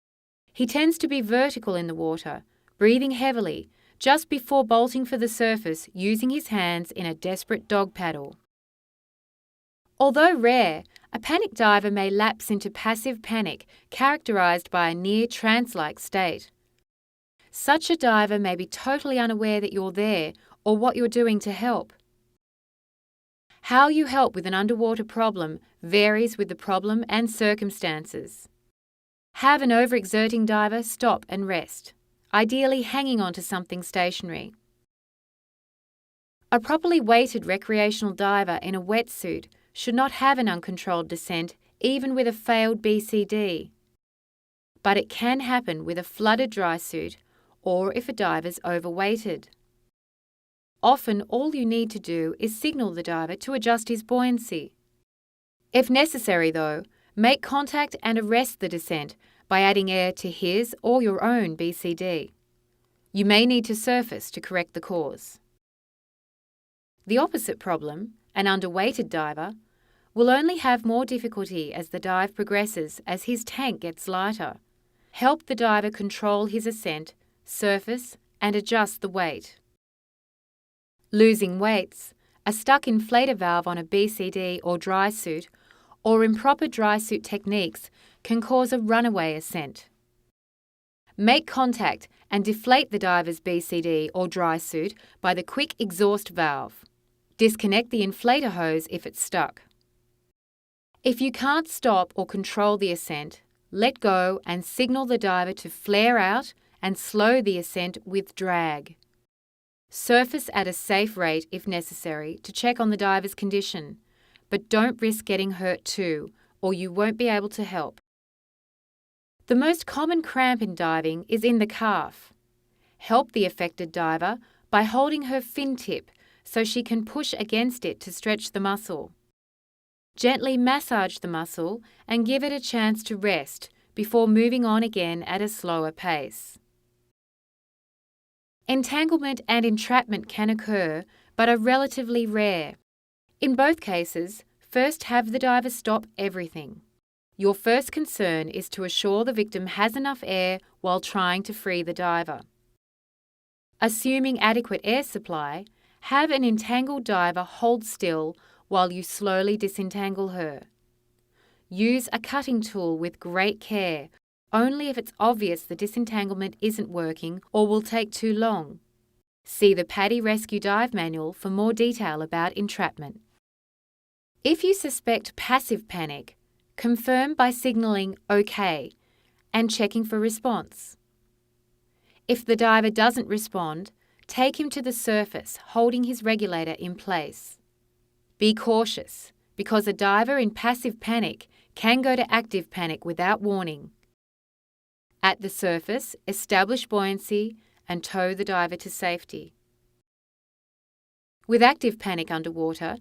He tends to be vertical in the water, breathing heavily, just before bolting for the surface using his hands in a desperate dog paddle. Although rare, a panicked diver may lapse into passive panic characterized by a near trance-like state. Such a diver may be totally unaware that you're there or what you're doing to help. How you help with an underwater problem varies with the problem and circumstances. Have an overexerting diver stop and rest, ideally hanging onto something stationary. A properly weighted recreational diver in a wetsuit should not have an uncontrolled descent even with a failed BCD. But it can happen with a flooded dry suit or if a diver's overweighted. Often all you need to do is signal the diver to adjust his buoyancy. If necessary though, make contact and arrest the descent by adding air to his or your own BCD. You may need to surface to correct the cause. The opposite problem, an underweighted diver, will only have more difficulty as the dive progresses as his tank gets lighter. Help the diver control his ascent, surface, and adjust the weight. Losing weights, a stuck inflator valve on a BCD or dry suit, or improper dry suit techniques can cause a runaway ascent. Make contact and deflate the diver's BCD or dry suit by the quick exhaust valve. Disconnect the inflator hose if it's stuck. If you can't stop or control the ascent, let go and signal the diver to flare out and slow the ascent with drag. Surface at a safe rate if necessary to check on the diver's condition, but don't risk getting hurt too, or you won't be able to help. The most common cramp in diving is in the calf. Help the affected diver by holding her fin tip so she can push against it to stretch the muscle. Gently massage the muscle and give it a chance to rest before moving on again at a slower pace. Entanglement and entrapment can occur, but are relatively rare. In both cases, first have the diver stop everything. Your first concern is to assure the victim has enough air while trying to free the diver. Assuming adequate air supply, have an entangled diver hold still while you slowly disentangle her. Use a cutting tool with great care, only if it's obvious the disentanglement isn't working or will take too long. See the Paddy Rescue Dive Manual for more detail about entrapment. If you suspect passive panic, confirm by signalling OK and checking for response. If the diver doesn't respond, take him to the surface, holding his regulator in place. Be cautious, because a diver in passive panic can go to active panic without warning. At the surface, establish buoyancy and tow the diver to safety. With active panic underwater,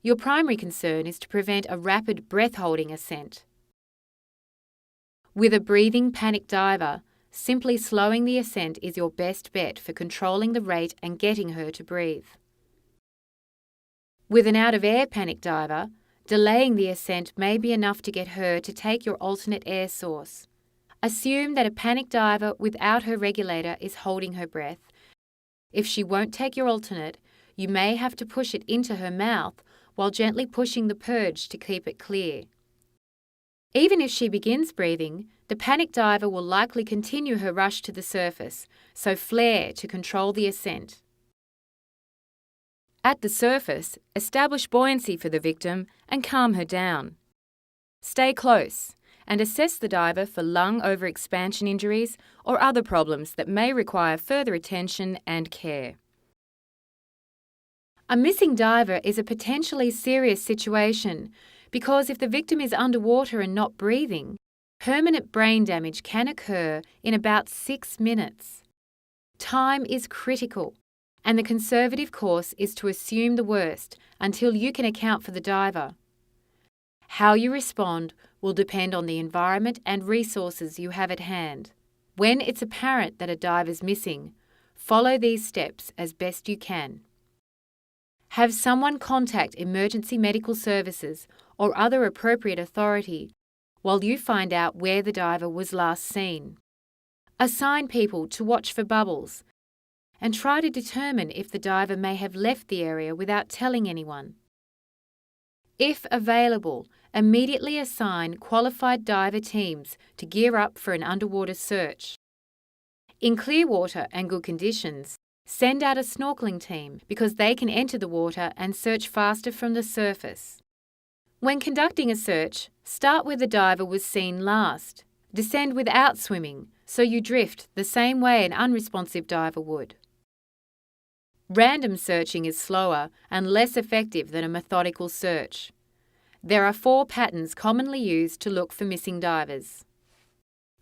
your primary concern is to prevent a rapid breath-holding ascent. With a breathing panic diver, simply slowing the ascent is your best bet for controlling the rate and getting her to breathe. With an out-of-air panic diver, delaying the ascent may be enough to get her to take your alternate air source. Assume that a panic diver without her regulator is holding her breath. If she won't take your alternate, you may have to push it into her mouth while gently pushing the purge to keep it clear. Even if she begins breathing, the panic diver will likely continue her rush to the surface, so flare to control the ascent. At the surface, establish buoyancy for the victim and calm her down. Stay close and assess the diver for lung overexpansion injuries or other problems that may require further attention and care. A missing diver is a potentially serious situation because if the victim is underwater and not breathing, permanent brain damage can occur in about 6 minutes. Time is critical, and the conservative course is to assume the worst until you can account for the diver. How you respond will depend on the environment and resources you have at hand. When it's apparent that a diver is missing, follow these steps as best you can. Have someone contact emergency medical services or other appropriate authority while you find out where the diver was last seen. Assign people to watch for bubbles and try to determine if the diver may have left the area without telling anyone. If available, immediately assign qualified diver teams to gear up for an underwater search. In clear water and good conditions, send out a snorkeling team because they can enter the water and search faster from the surface. When conducting a search, start where the diver was seen last. Descend without swimming, so you drift the same way an unresponsive diver would. Random searching is slower and less effective than a methodical search. There are 4 patterns commonly used to look for missing divers.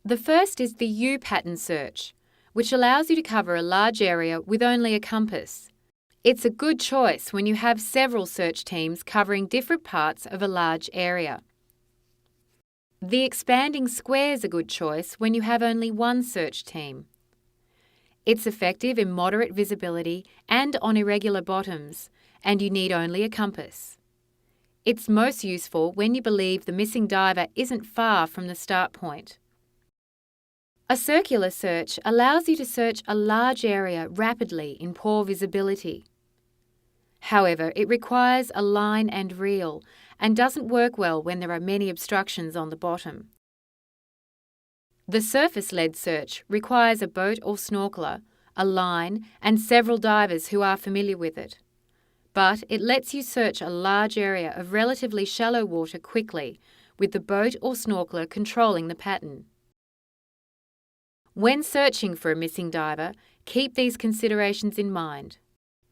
The first is the U-pattern search, which allows you to cover a large area with only a compass. It's a good choice when you have several search teams covering different parts of a large area. The expanding square is a good choice when you have only one search team. It's effective in moderate visibility and on irregular bottoms, and you need only a compass. It's most useful when you believe the missing diver isn't far from the start point. A circular search allows you to search a large area rapidly in poor visibility. However, it requires a line and reel and doesn't work well when there are many obstructions on the bottom. The surface-led search requires a boat or snorkeler, a line, and several divers who are familiar with it. But it lets you search a large area of relatively shallow water quickly, with the boat or snorkeler controlling the pattern. When searching for a missing diver, keep these considerations in mind.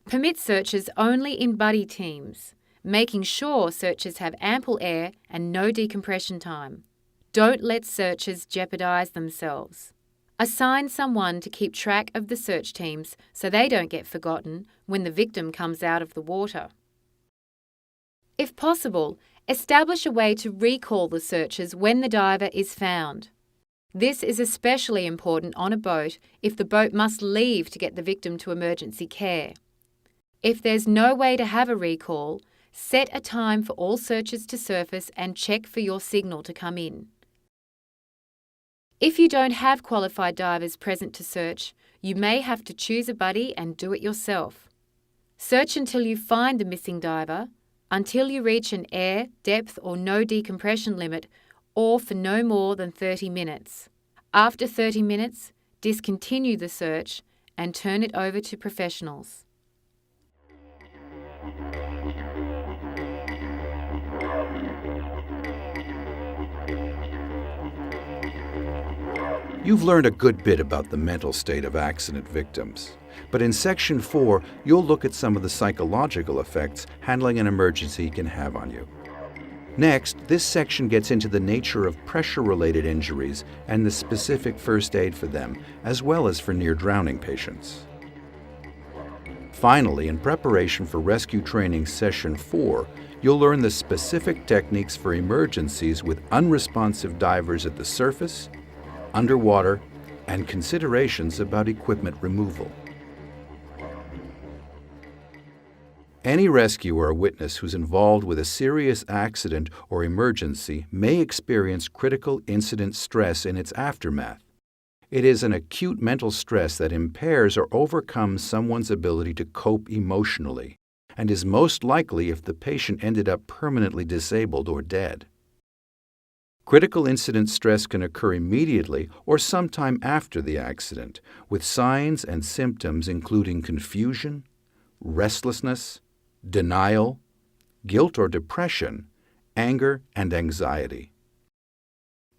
Permit searches only in buddy teams, making sure searchers have ample air and no decompression time. Don't let searchers jeopardise themselves. Assign someone to keep track of the search teams so they don't get forgotten when the victim comes out of the water. If possible, establish a way to recall the searchers when the diver is found. This is especially important on a boat if the boat must leave to get the victim to emergency care. If there's no way to have a recall, set a time for all searchers to surface and check for your signal to come in. If you don't have qualified divers present to search, you may have to choose a buddy and do it yourself. Search until you find the missing diver, until you reach an air, depth or no decompression limit, or for no more than 30 minutes. After 30 minutes, discontinue the search and turn it over to professionals. You've learned a good bit about the mental state of accident victims, but in Section 4, you'll look at some of the psychological effects handling an emergency can have on you. Next, this section gets into the nature of pressure-related injuries and the specific first aid for them, as well as for near-drowning patients. Finally, in preparation for Rescue Training Session 4, you'll learn the specific techniques for emergencies with unresponsive divers at the surface, underwater, and considerations about equipment removal. Any rescuer or witness who's involved with a serious accident or emergency may experience critical incident stress in its aftermath. It is an acute mental stress that impairs or overcomes someone's ability to cope emotionally, and is most likely if the patient ended up permanently disabled or dead. Critical incident stress can occur immediately or sometime after the accident, with signs and symptoms including confusion, restlessness, denial, guilt or depression, anger, and anxiety.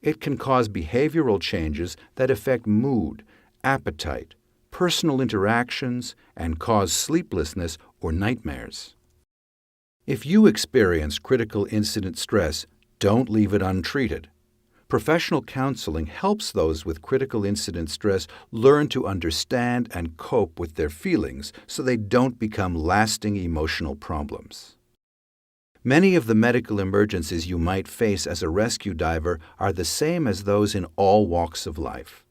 It can cause behavioral changes that affect mood, appetite, personal interactions, and cause sleeplessness or nightmares. If you experience critical incident stress, don't leave it untreated. Professional counseling helps those with critical incident stress learn to understand and cope with their feelings so they don't become lasting emotional problems. Many of the medical emergencies you might face as a rescue diver are the same as those in all walks of life.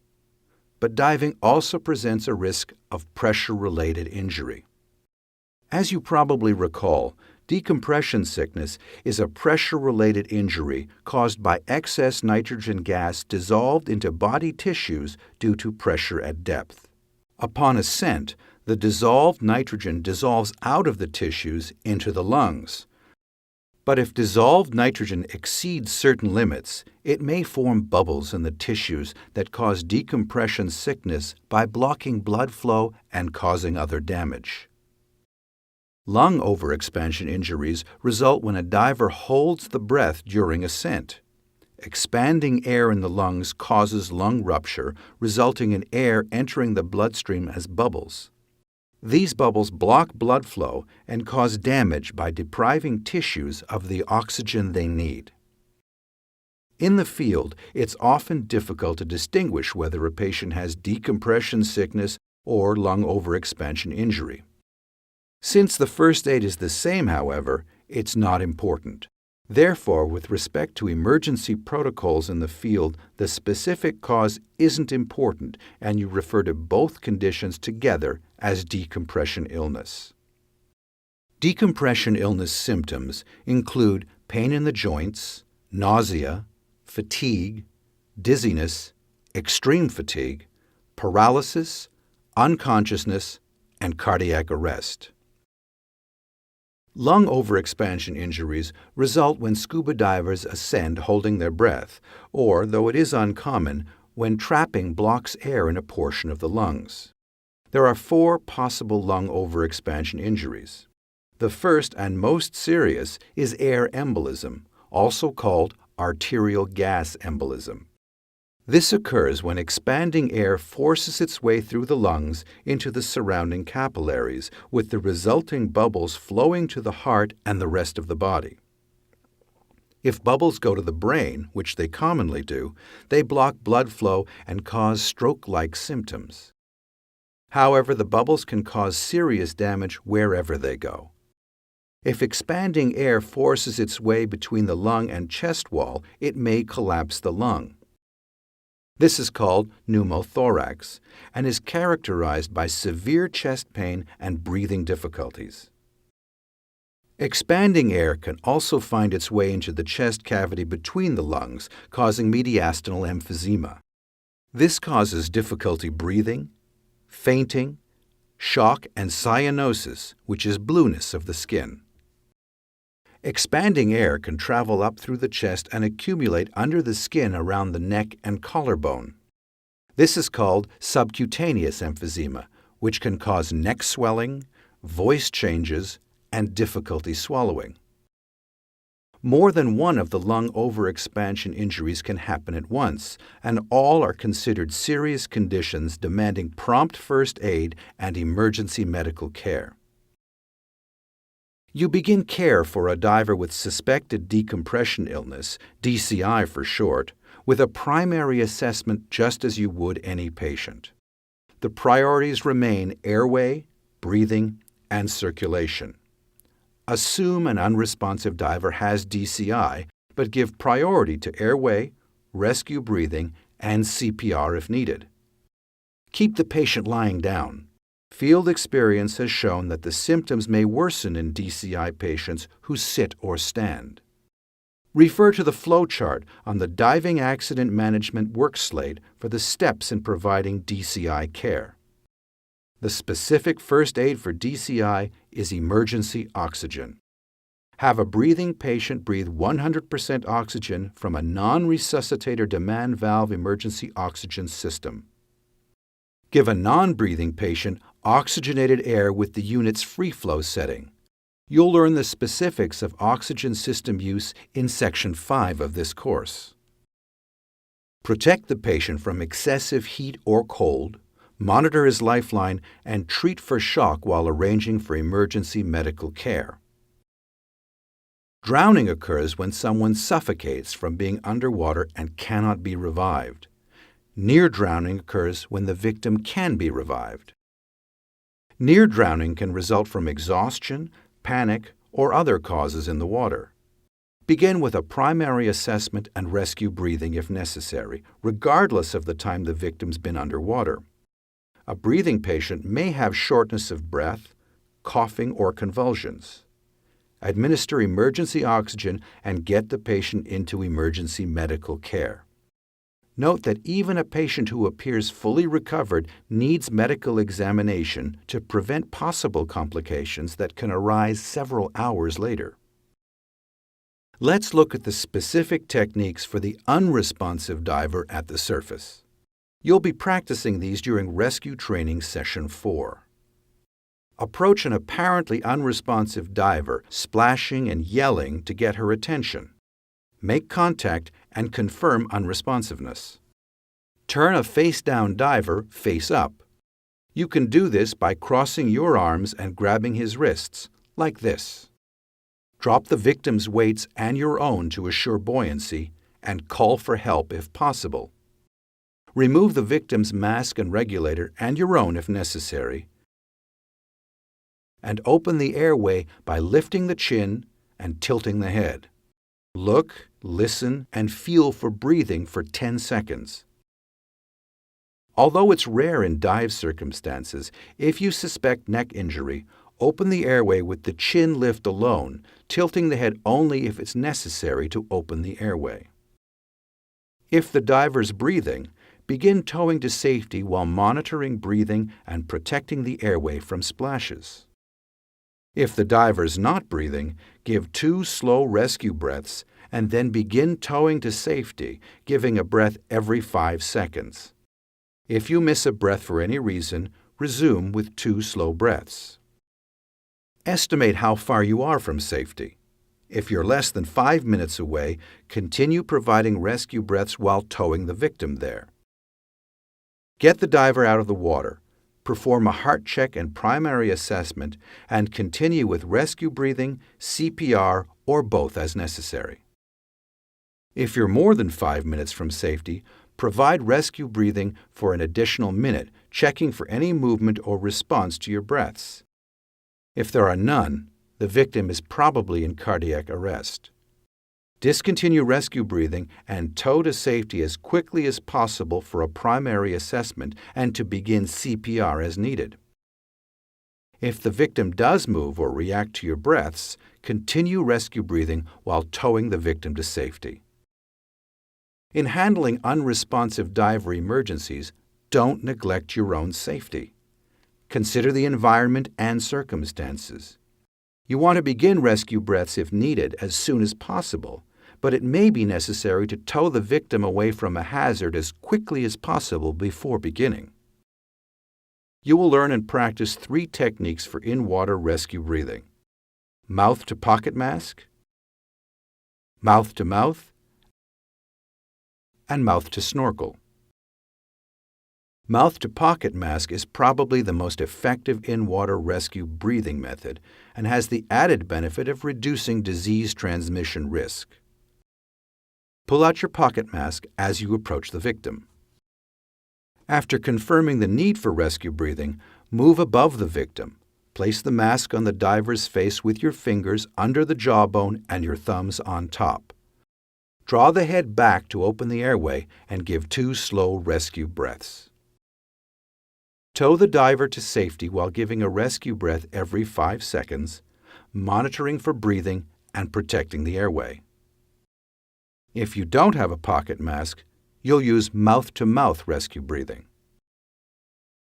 But diving also presents a risk of pressure-related injury. As you probably recall, decompression sickness is a pressure-related injury caused by excess nitrogen gas dissolved into body tissues due to pressure at depth. Upon ascent, the dissolved nitrogen dissolves out of the tissues into the lungs. But if dissolved nitrogen exceeds certain limits, it may form bubbles in the tissues that cause decompression sickness by blocking blood flow and causing other damage. Lung overexpansion injuries result when a diver holds the breath during ascent. Expanding air in the lungs causes lung rupture, resulting in air entering the bloodstream as bubbles. These bubbles block blood flow and cause damage by depriving tissues of the oxygen they need. In the field, it's often difficult to distinguish whether a patient has decompression sickness or lung overexpansion injury. Since the first aid is the same, however, it's not important. Therefore, with respect to emergency protocols in the field, the specific cause isn't important, and you refer to both conditions together as decompression illness. Decompression illness symptoms include pain in the joints, nausea, fatigue, dizziness, extreme fatigue, paralysis, unconsciousness, and cardiac arrest. Lung overexpansion injuries result when scuba divers ascend holding their breath, or, though it is uncommon, when trapping blocks air in a portion of the lungs. There are 4 possible lung overexpansion injuries. The first and most serious is air embolism, also called arterial gas embolism. This occurs when expanding air forces its way through the lungs into the surrounding capillaries, with the resulting bubbles flowing to the heart and the rest of the body. If bubbles go to the brain, which they commonly do, they block blood flow and cause stroke-like symptoms. However, the bubbles can cause serious damage wherever they go. If expanding air forces its way between the lung and chest wall, it may collapse the lung. This is called pneumothorax and is characterized by severe chest pain and breathing difficulties. Expanding air can also find its way into the chest cavity between the lungs, causing mediastinal emphysema. This causes difficulty breathing, fainting, shock, and cyanosis, which is blueness of the skin. Expanding air can travel up through the chest and accumulate under the skin around the neck and collarbone. This is called subcutaneous emphysema, which can cause neck swelling, voice changes, and difficulty swallowing. More than one of the lung overexpansion injuries can happen at once, and all are considered serious conditions demanding prompt first aid and emergency medical care. You begin care for a diver with suspected decompression illness, DCI for short, with a primary assessment just as you would any patient. The priorities remain airway, breathing, and circulation. Assume an unresponsive diver has DCI, but give priority to airway, rescue breathing, and CPR if needed. Keep the patient lying down. Field experience has shown that the symptoms may worsen in DCI patients who sit or stand. Refer to the flow chart on the Diving Accident Management Work Slate for the steps in providing DCI care. The specific first aid for DCI is emergency oxygen. Have a breathing patient breathe 100% oxygen from a non-resuscitator demand valve emergency oxygen system. Give a non-breathing patient oxygenated air with the unit's free flow setting. You'll learn the specifics of oxygen system use in Section 5 of this course. Protect the patient from excessive heat or cold, monitor his lifeline, and treat for shock while arranging for emergency medical care. Drowning occurs when someone suffocates from being underwater and cannot be revived. Near drowning occurs when the victim can be revived. Near drowning can result from exhaustion, panic, or other causes in the water. Begin with a primary assessment and rescue breathing if necessary, regardless of the time the victim's been underwater. A breathing patient may have shortness of breath, coughing, or convulsions. Administer emergency oxygen and get the patient into emergency medical care. Note that even a patient who appears fully recovered needs medical examination to prevent possible complications that can arise several hours later. Let's look at the specific techniques for the unresponsive diver at the surface. You'll be practicing these during Rescue Training Session 4. Approach an apparently unresponsive diver, splashing and yelling to get her attention. Make contact and confirm unresponsiveness. Turn a face-down diver face up. You can do this by crossing your arms and grabbing his wrists, like this. Drop the victim's weights and your own to assure buoyancy, and call for help if possible. Remove the victim's mask and regulator and your own if necessary, and open the airway by lifting the chin and tilting the head. Look, listen, and feel for breathing for 10 seconds. Although it's rare in dive circumstances, if you suspect neck injury, open the airway with the chin lift alone, tilting the head only if it's necessary to open the airway. If the diver's breathing, begin towing to safety while monitoring breathing and protecting the airway from splashes. If the diver's not breathing, give 2 slow rescue breaths and then begin towing to safety, giving a breath every 5 seconds. If you miss a breath for any reason, resume with 2 slow breaths. Estimate how far you are from safety. If you're less than 5 minutes away, continue providing rescue breaths while towing the victim there. Get the diver out of the water. Perform a heart check and primary assessment, and continue with rescue breathing, CPR, or both as necessary. If you're more than 5 minutes from safety, provide rescue breathing for an additional minute, checking for any movement or response to your breaths. If there are none, the victim is probably in cardiac arrest. Discontinue rescue breathing and tow to safety as quickly as possible for a primary assessment and to begin CPR as needed. If the victim does move or react to your breaths, continue rescue breathing while towing the victim to safety. In handling unresponsive diver emergencies, don't neglect your own safety. Consider the environment and circumstances. You want to begin rescue breaths if needed as soon as possible, but it may be necessary to tow the victim away from a hazard as quickly as possible before beginning. You will learn and practice 3 techniques for in-water rescue breathing: mouth to pocket mask, mouth to mouth, and mouth to snorkel. Mouth to pocket mask is probably the most effective in-water rescue breathing method and has the added benefit of reducing disease transmission risk. Pull out your pocket mask as you approach the victim. After confirming the need for rescue breathing, move above the victim. Place the mask on the diver's face with your fingers under the jawbone and your thumbs on top. Draw the head back to open the airway and give 2 slow rescue breaths. Tow the diver to safety while giving a rescue breath every 5 seconds, monitoring for breathing and protecting the airway. If you don't have a pocket mask, you'll use mouth-to-mouth rescue breathing.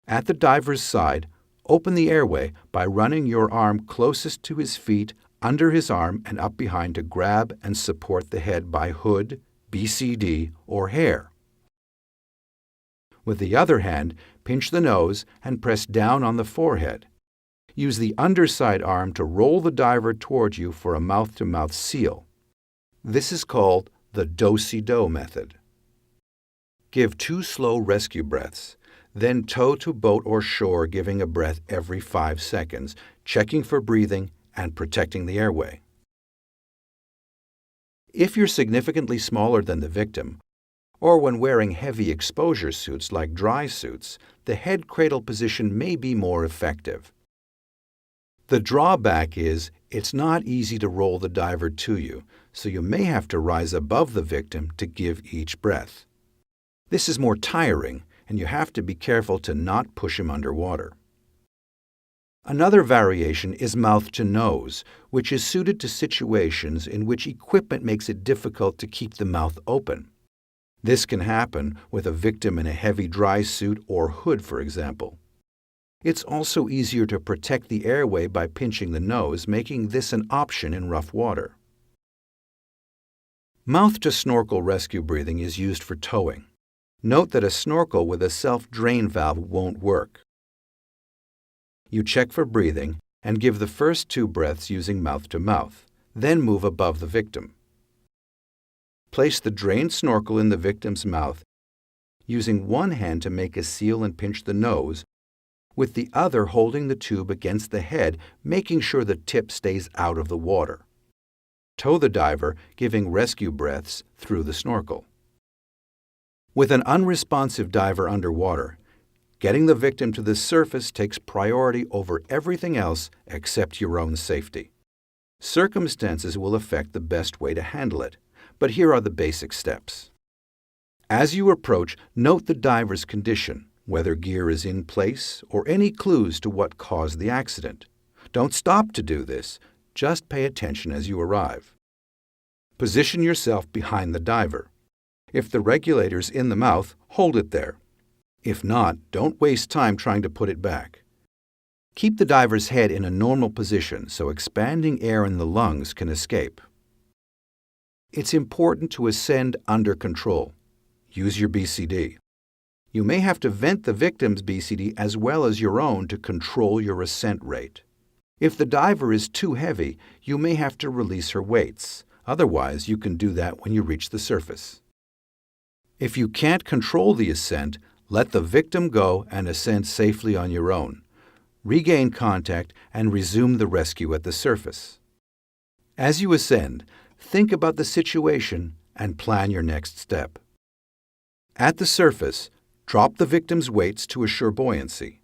At the diver's side, open the airway by running your arm closest to his feet, under his arm, and up behind to grab and support the head by hood, BCD, or hair. With the other hand, pinch the nose and press down on the forehead. Use the underside arm to roll the diver toward you for a mouth-to-mouth seal. This is called the do-si-do method. Give 2 slow rescue breaths, then tow to boat or shore, giving a breath every 5 seconds, checking for breathing and protecting the airway. If you're significantly smaller than the victim, or when wearing heavy exposure suits like dry suits, the head cradle position may be more effective. The drawback is it's not easy to roll the diver to you, so you may have to rise above the victim to give each breath. This is more tiring, and you have to be careful to not push him underwater. Another variation is mouth to nose, which is suited to situations in which equipment makes it difficult to keep the mouth open. This can happen with a victim in a heavy dry suit or hood, for example. It's also easier to protect the airway by pinching the nose, making this an option in rough water. Mouth-to-snorkel rescue breathing is used for towing. Note that a snorkel with a self-drain valve won't work. You check for breathing and give the first 2 breaths using mouth-to-mouth, then move above the victim. Place the drained snorkel in the victim's mouth, using one hand to make a seal and pinch the nose, with the other holding the tube against the head, making sure the tip stays out of the water. Tow the diver, giving rescue breaths through the snorkel. With an unresponsive diver underwater, getting the victim to the surface takes priority over everything else except your own safety. Circumstances will affect the best way to handle it, but here are the basic steps. As you approach, note the diver's condition, whether gear is in place or any clues to what caused the accident. Don't stop to do this, just pay attention as you arrive. Position yourself behind the diver. If the regulator's in the mouth, hold it there. If not, don't waste time trying to put it back. Keep the diver's head in a normal position so expanding air in the lungs can escape. It's important to ascend under control. Use your BCD. You may have to vent the victim's BCD as well as your own to control your ascent rate. If the diver is too heavy, you may have to release her weights. Otherwise, you can do that when you reach the surface. If you can't control the ascent, let the victim go and ascend safely on your own. Regain contact and resume the rescue at the surface. As you ascend, think about the situation and plan your next step. At the surface, drop the victim's weights to assure buoyancy.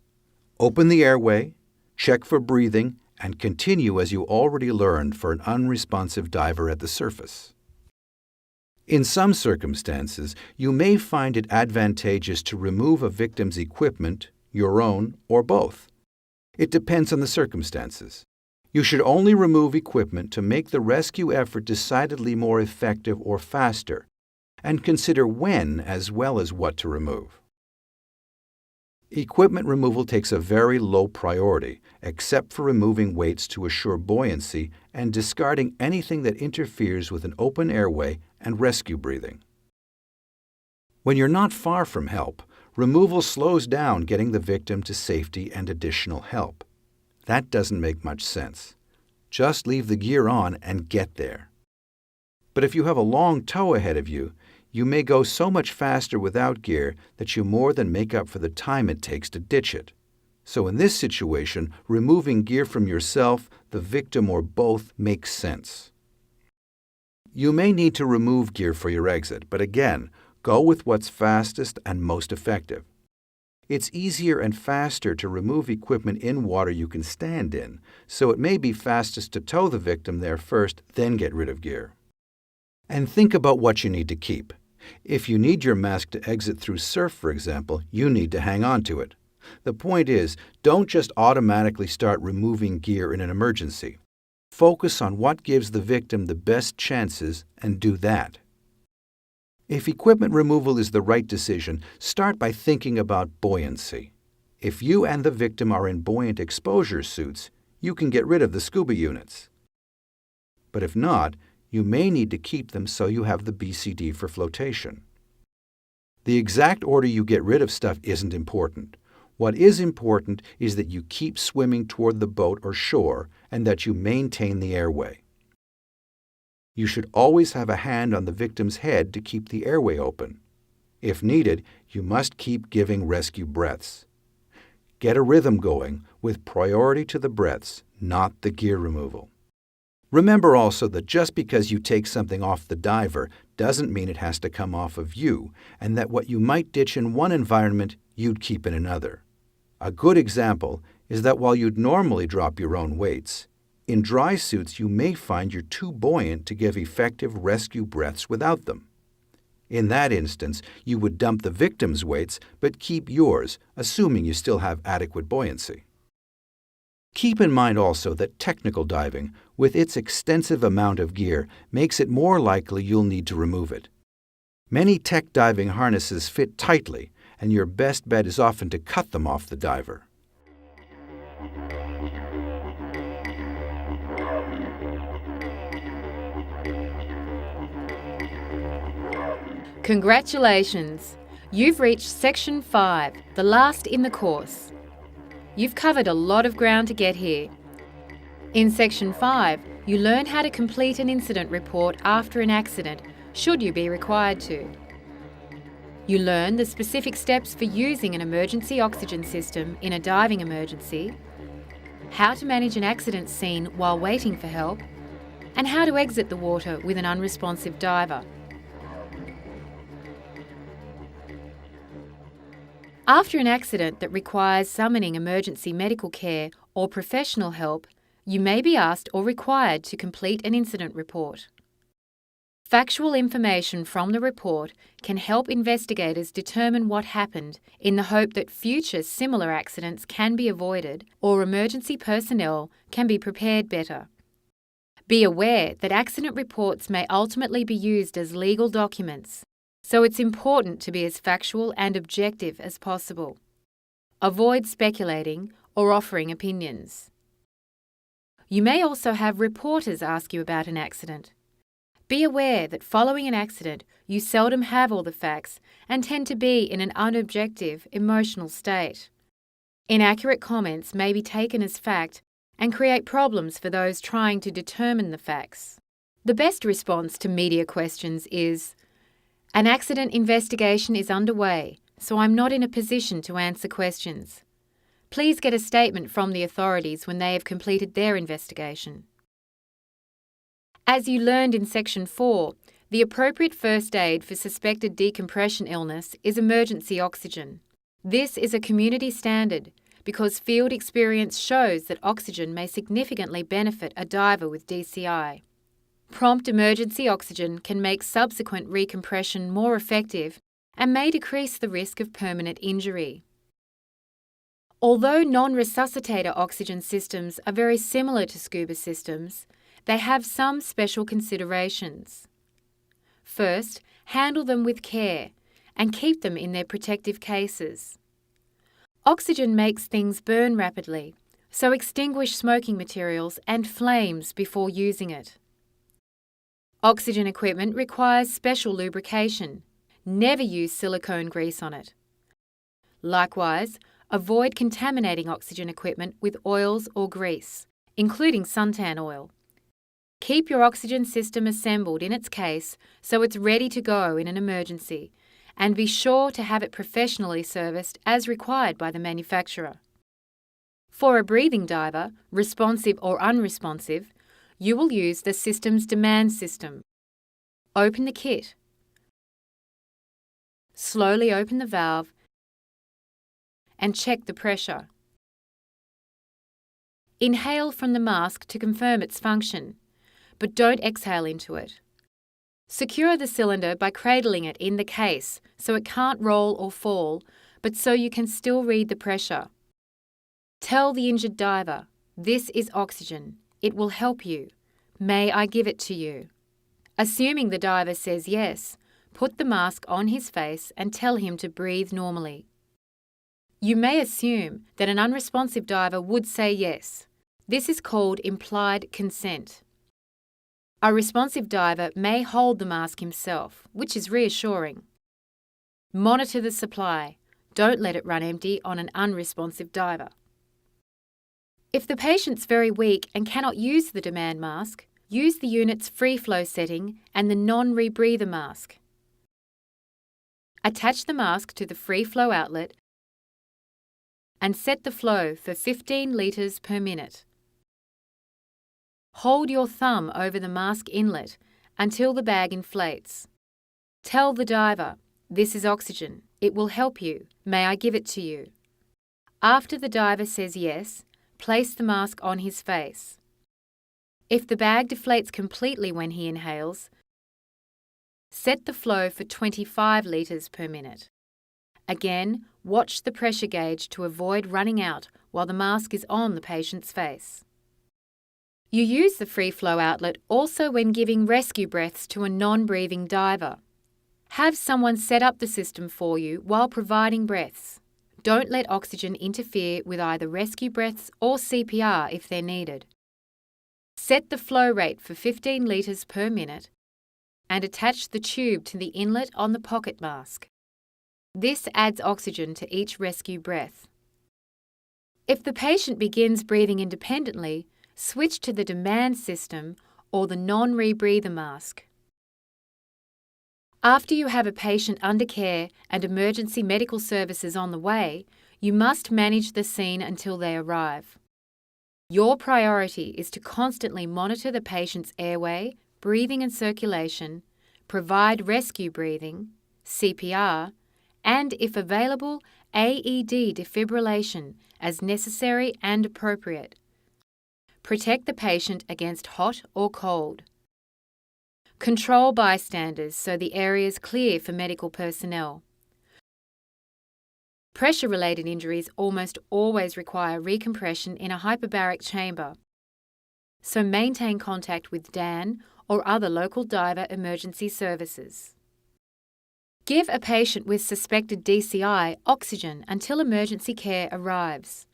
Open the airway, check for breathing, and continue as you already learned for an unresponsive diver at the surface. In some circumstances, you may find it advantageous to remove a victim's equipment, your own, or both. It depends on the circumstances. You should only remove equipment to make the rescue effort decidedly more effective or faster, and consider when as well as what to remove. Equipment removal takes a very low priority, except for removing weights to assure buoyancy and discarding anything that interferes with an open airway and rescue breathing. When you're not far from help, removal slows down getting the victim to safety and additional help. That doesn't make much sense. Just leave the gear on and get there. But if you have a long tow ahead of you, you may go so much faster without gear that you more than make up for the time it takes to ditch it. So in this situation, removing gear from yourself, the victim, or both makes sense. You may need to remove gear for your exit, but again, go with what's fastest and most effective. It's easier and faster to remove equipment in water you can stand in, so it may be fastest to tow the victim there first, then get rid of gear. And think about what you need to keep. If you need your mask to exit through surf, for example, you need to hang on to it. The point is, don't just automatically start removing gear in an emergency. Focus on what gives the victim the best chances and do that. If equipment removal is the right decision, start by thinking about buoyancy. If you and the victim are in buoyant exposure suits, you can get rid of the scuba units. But if not, you may need to keep them so you have the BCD for flotation. The exact order you get rid of stuff isn't important. What is important is that you keep swimming toward the boat or shore and that you maintain the airway. You should always have a hand on the victim's head to keep the airway open. If needed, you must keep giving rescue breaths. Get a rhythm going with priority to the breaths, not the gear removal. Remember also that just because you take something off the diver doesn't mean it has to come off of you, and that what you might ditch in one environment, you'd keep in another. A good example is that while you'd normally drop your own weights, in dry suits you may find you're too buoyant to give effective rescue breaths without them. In that instance, you would dump the victim's weights but keep yours, assuming you still have adequate buoyancy. Keep in mind also that technical diving, with its extensive amount of gear, makes it more likely you'll need to remove it. Many tech diving harnesses fit tightly, and your best bet is often to cut them off the diver. Congratulations! You've reached Section 5, the last in the course. You've covered a lot of ground to get here. In Section 5, you learn how to complete an incident report after an accident, should you be required to. You learn the specific steps for using an emergency oxygen system in a diving emergency, how to manage an accident scene while waiting for help, and how to exit the water with an unresponsive diver. After an accident that requires summoning emergency medical care or professional help, you may be asked or required to complete an incident report. Factual information from the report can help investigators determine what happened in the hope that future similar accidents can be avoided or emergency personnel can be prepared better. Be aware that accident reports may ultimately be used as legal documents, so it's important to be as factual and objective as possible. Avoid speculating or offering opinions. You may also have reporters ask you about an accident. Be aware that following an accident, you seldom have all the facts and tend to be in an unobjective, emotional state. Inaccurate comments may be taken as fact and create problems for those trying to determine the facts. The best response to media questions is, "An accident investigation is underway, so I'm not in a position to answer questions. Please get a statement from the authorities when they have completed their investigation." As you learned in Section 4, the appropriate first aid for suspected decompression illness is emergency oxygen. This is a community standard because field experience shows that oxygen may significantly benefit a diver with DCI. Prompt emergency oxygen can make subsequent recompression more effective and may decrease the risk of permanent injury. Although non-resuscitator oxygen systems are very similar to scuba systems, they have some special considerations. First, handle them with care and keep them in their protective cases. Oxygen makes things burn rapidly, so extinguish smoking materials and flames before using it. Oxygen equipment requires special lubrication. Never use silicone grease on it. Likewise, avoid contaminating oxygen equipment with oils or grease, including suntan oil. Keep your oxygen system assembled in its case so it's ready to go in an emergency, and be sure to have it professionally serviced as required by the manufacturer. For a breathing diver, responsive or unresponsive, you will use the system's demand system. Open the kit. Slowly open the valve and check the pressure. Inhale from the mask to confirm its function, but don't exhale into it. Secure the cylinder by cradling it in the case so it can't roll or fall, but so you can still read the pressure. Tell the injured diver, "This is oxygen. It will help you. May I give it to you?" Assuming the diver says yes, put the mask on his face and tell him to breathe normally. You may assume that an unresponsive diver would say yes. This is called implied consent. A responsive diver may hold the mask himself, which is reassuring. Monitor the supply. Don't let it run empty on an unresponsive diver. If the patient's very weak and cannot use the demand mask, use the unit's free flow setting and the non-rebreather mask. Attach the mask to the free flow outlet and set the flow for 15 litres per minute. Hold your thumb over the mask inlet until the bag inflates. Tell the diver, "This is oxygen. It will help you. May I give it to you?" After the diver says yes, place the mask on his face. If the bag deflates completely when he inhales, set the flow for 25 litres per minute. Again, watch the pressure gauge to avoid running out while the mask is on the patient's face. You use the free flow outlet also when giving rescue breaths to a non-breathing diver. Have someone set up the system for you while providing breaths. Don't let oxygen interfere with either rescue breaths or CPR if they're needed. Set the flow rate for 15 litres per minute and attach the tube to the inlet on the pocket mask. This adds oxygen to each rescue breath. If the patient begins breathing independently, switch to the demand system or the non-rebreather mask. After you have a patient under care and emergency medical services on the way, you must manage the scene until they arrive. Your priority is to constantly monitor the patient's airway, breathing and circulation, provide rescue breathing, CPR, and, if available, AED defibrillation as necessary and appropriate. Protect the patient against hot or cold. Control bystanders so the area is clear for medical personnel. Pressure-related injuries almost always require recompression in a hyperbaric chamber, so maintain contact with DAN or other local diver emergency services. Give a patient with suspected DCI oxygen until emergency care arrives.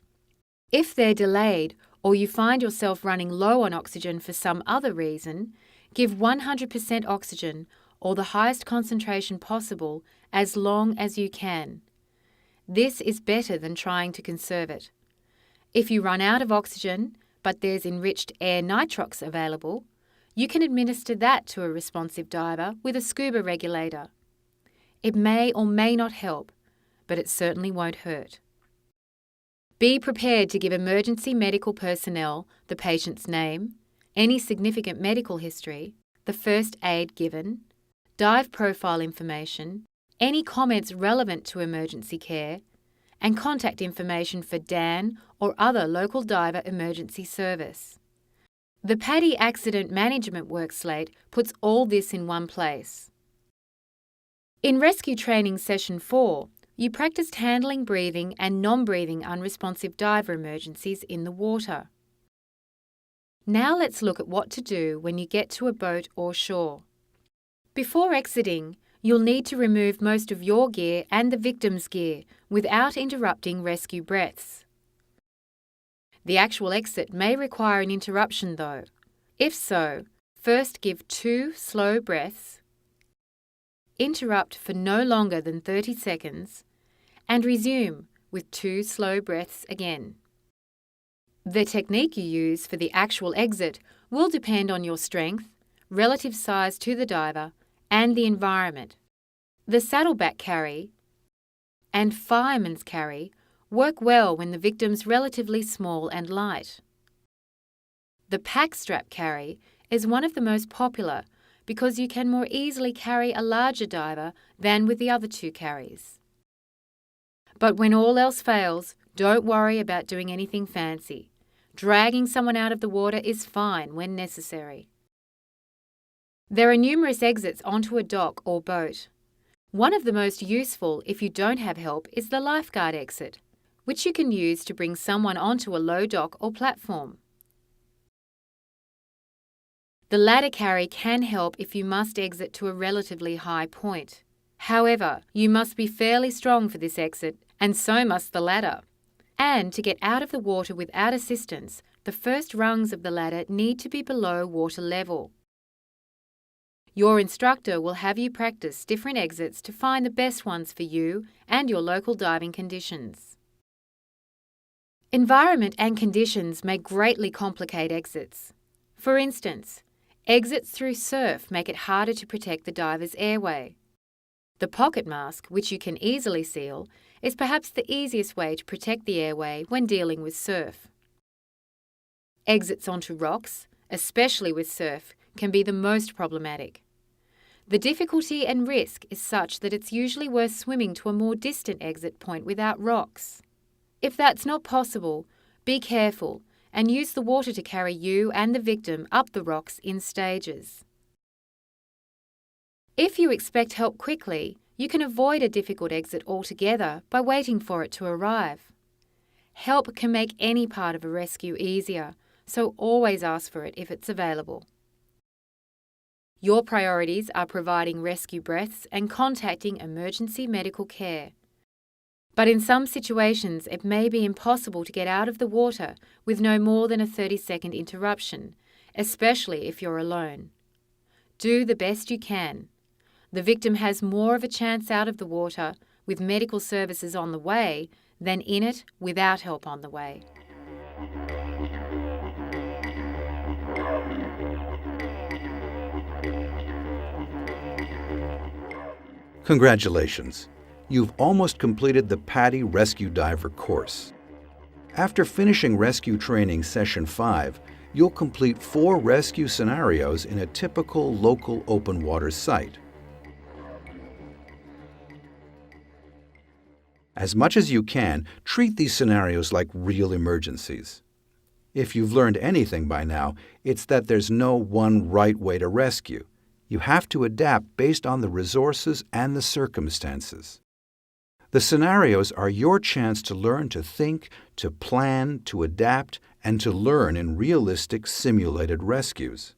If they're delayed or you find yourself running low on oxygen for some other reason, give 100% oxygen or the highest concentration possible as long as you can. This is better than trying to conserve it. If you run out of oxygen, but there's enriched air nitrox available, you can administer that to a responsive diver with a scuba regulator. It may or may not help, but it certainly won't hurt. Be prepared to give emergency medical personnel the patient's name, any significant medical history, the first aid given, dive profile information, any comments relevant to emergency care, and contact information for DAN or other local diver emergency service. The Paddy Accident Management Work Slate puts all this in one place. In Rescue Training Session 4, you practiced handling breathing and non-breathing unresponsive diver emergencies in the water. Now let's look at what to do when you get to a boat or shore. Before exiting, you'll need to remove most of your gear and the victim's gear without interrupting rescue breaths. The actual exit may require an interruption though. If so, first give 2 slow breaths, interrupt for no longer than 30 seconds, and resume with 2 slow breaths again. The technique you use for the actual exit will depend on your strength, relative size to the diver, and the environment. The Saddleback Carry and Fireman's Carry work well when the victim's relatively small and light. The Pack Strap Carry is one of the most popular because you can more easily carry a larger diver than with the other two carries. But when all else fails, don't worry about doing anything fancy. Dragging someone out of the water is fine when necessary. There are numerous exits onto a dock or boat. One of the most useful if you don't have help is the Lifeguard Exit, which you can use to bring someone onto a low dock or platform. The ladder carry can help if you must exit to a relatively high point. However, you must be fairly strong for this exit, and so must the ladder. And to get out of the water without assistance, the first rungs of the ladder need to be below water level. Your instructor will have you practice different exits to find the best ones for you and your local diving conditions. Environment and conditions may greatly complicate exits. For instance, exits through surf make it harder to protect the diver's airway. The pocket mask, which you can easily seal, is perhaps the easiest way to protect the airway when dealing with surf. Exits onto rocks, especially with surf, can be the most problematic. The difficulty and risk is such that it's usually worth swimming to a more distant exit point without rocks. If that's not possible, be careful and use the water to carry you and the victim up the rocks in stages. If you expect help quickly, you can avoid a difficult exit altogether by waiting for it to arrive. Help can make any part of a rescue easier, so always ask for it if it's available. Your priorities are providing rescue breaths and contacting emergency medical care. But in some situations, it may be impossible to get out of the water with no more than a 30-second interruption, especially if you're alone. Do the best you can. The victim has more of a chance out of the water with medical services on the way than in it without help on the way. Congratulations! You've almost completed the Paddy Rescue Diver course. After finishing rescue training session 5, you'll complete 4 rescue scenarios in a typical local open water site. As much as you can, treat these scenarios like real emergencies. If you've learned anything by now, it's that there's no one right way to rescue. You have to adapt based on the resources and the circumstances. The scenarios are your chance to learn to think, to plan, to adapt, and to learn in realistic simulated rescues.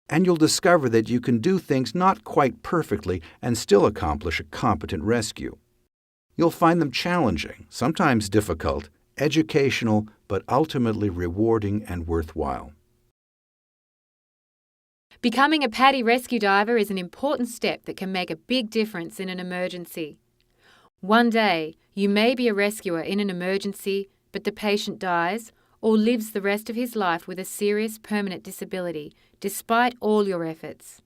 And you'll discover that you can do things not quite perfectly and still accomplish a competent rescue. You'll find them challenging, sometimes difficult, educational, but ultimately rewarding and worthwhile. Becoming a Paddy rescue diver is an important step that can make a big difference in an emergency. One day, you may be a rescuer in an emergency, but the patient dies or lives the rest of his life with a serious permanent disability, despite all your efforts.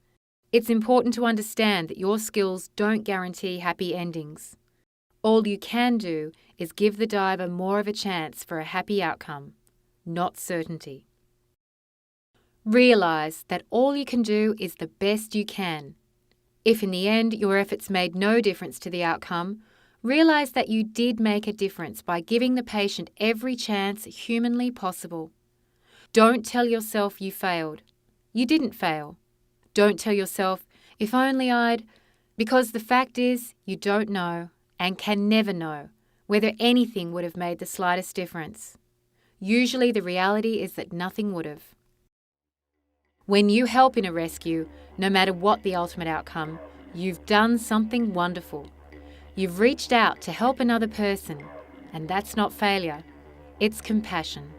It's important to understand that your skills don't guarantee happy endings. All you can do is give the diver more of a chance for a happy outcome, not certainty. Realise that all you can do is the best you can. If in the end your efforts made no difference to the outcome, realise that you did make a difference by giving the patient every chance humanly possible. Don't tell yourself you failed. You didn't fail. Don't tell yourself, if only I'd, because the fact is you don't know and can never know whether anything would have made the slightest difference. Usually the reality is that nothing would have. When you help in a rescue, no matter what the ultimate outcome, you've done something wonderful. You've reached out to help another person, and that's not failure, it's compassion.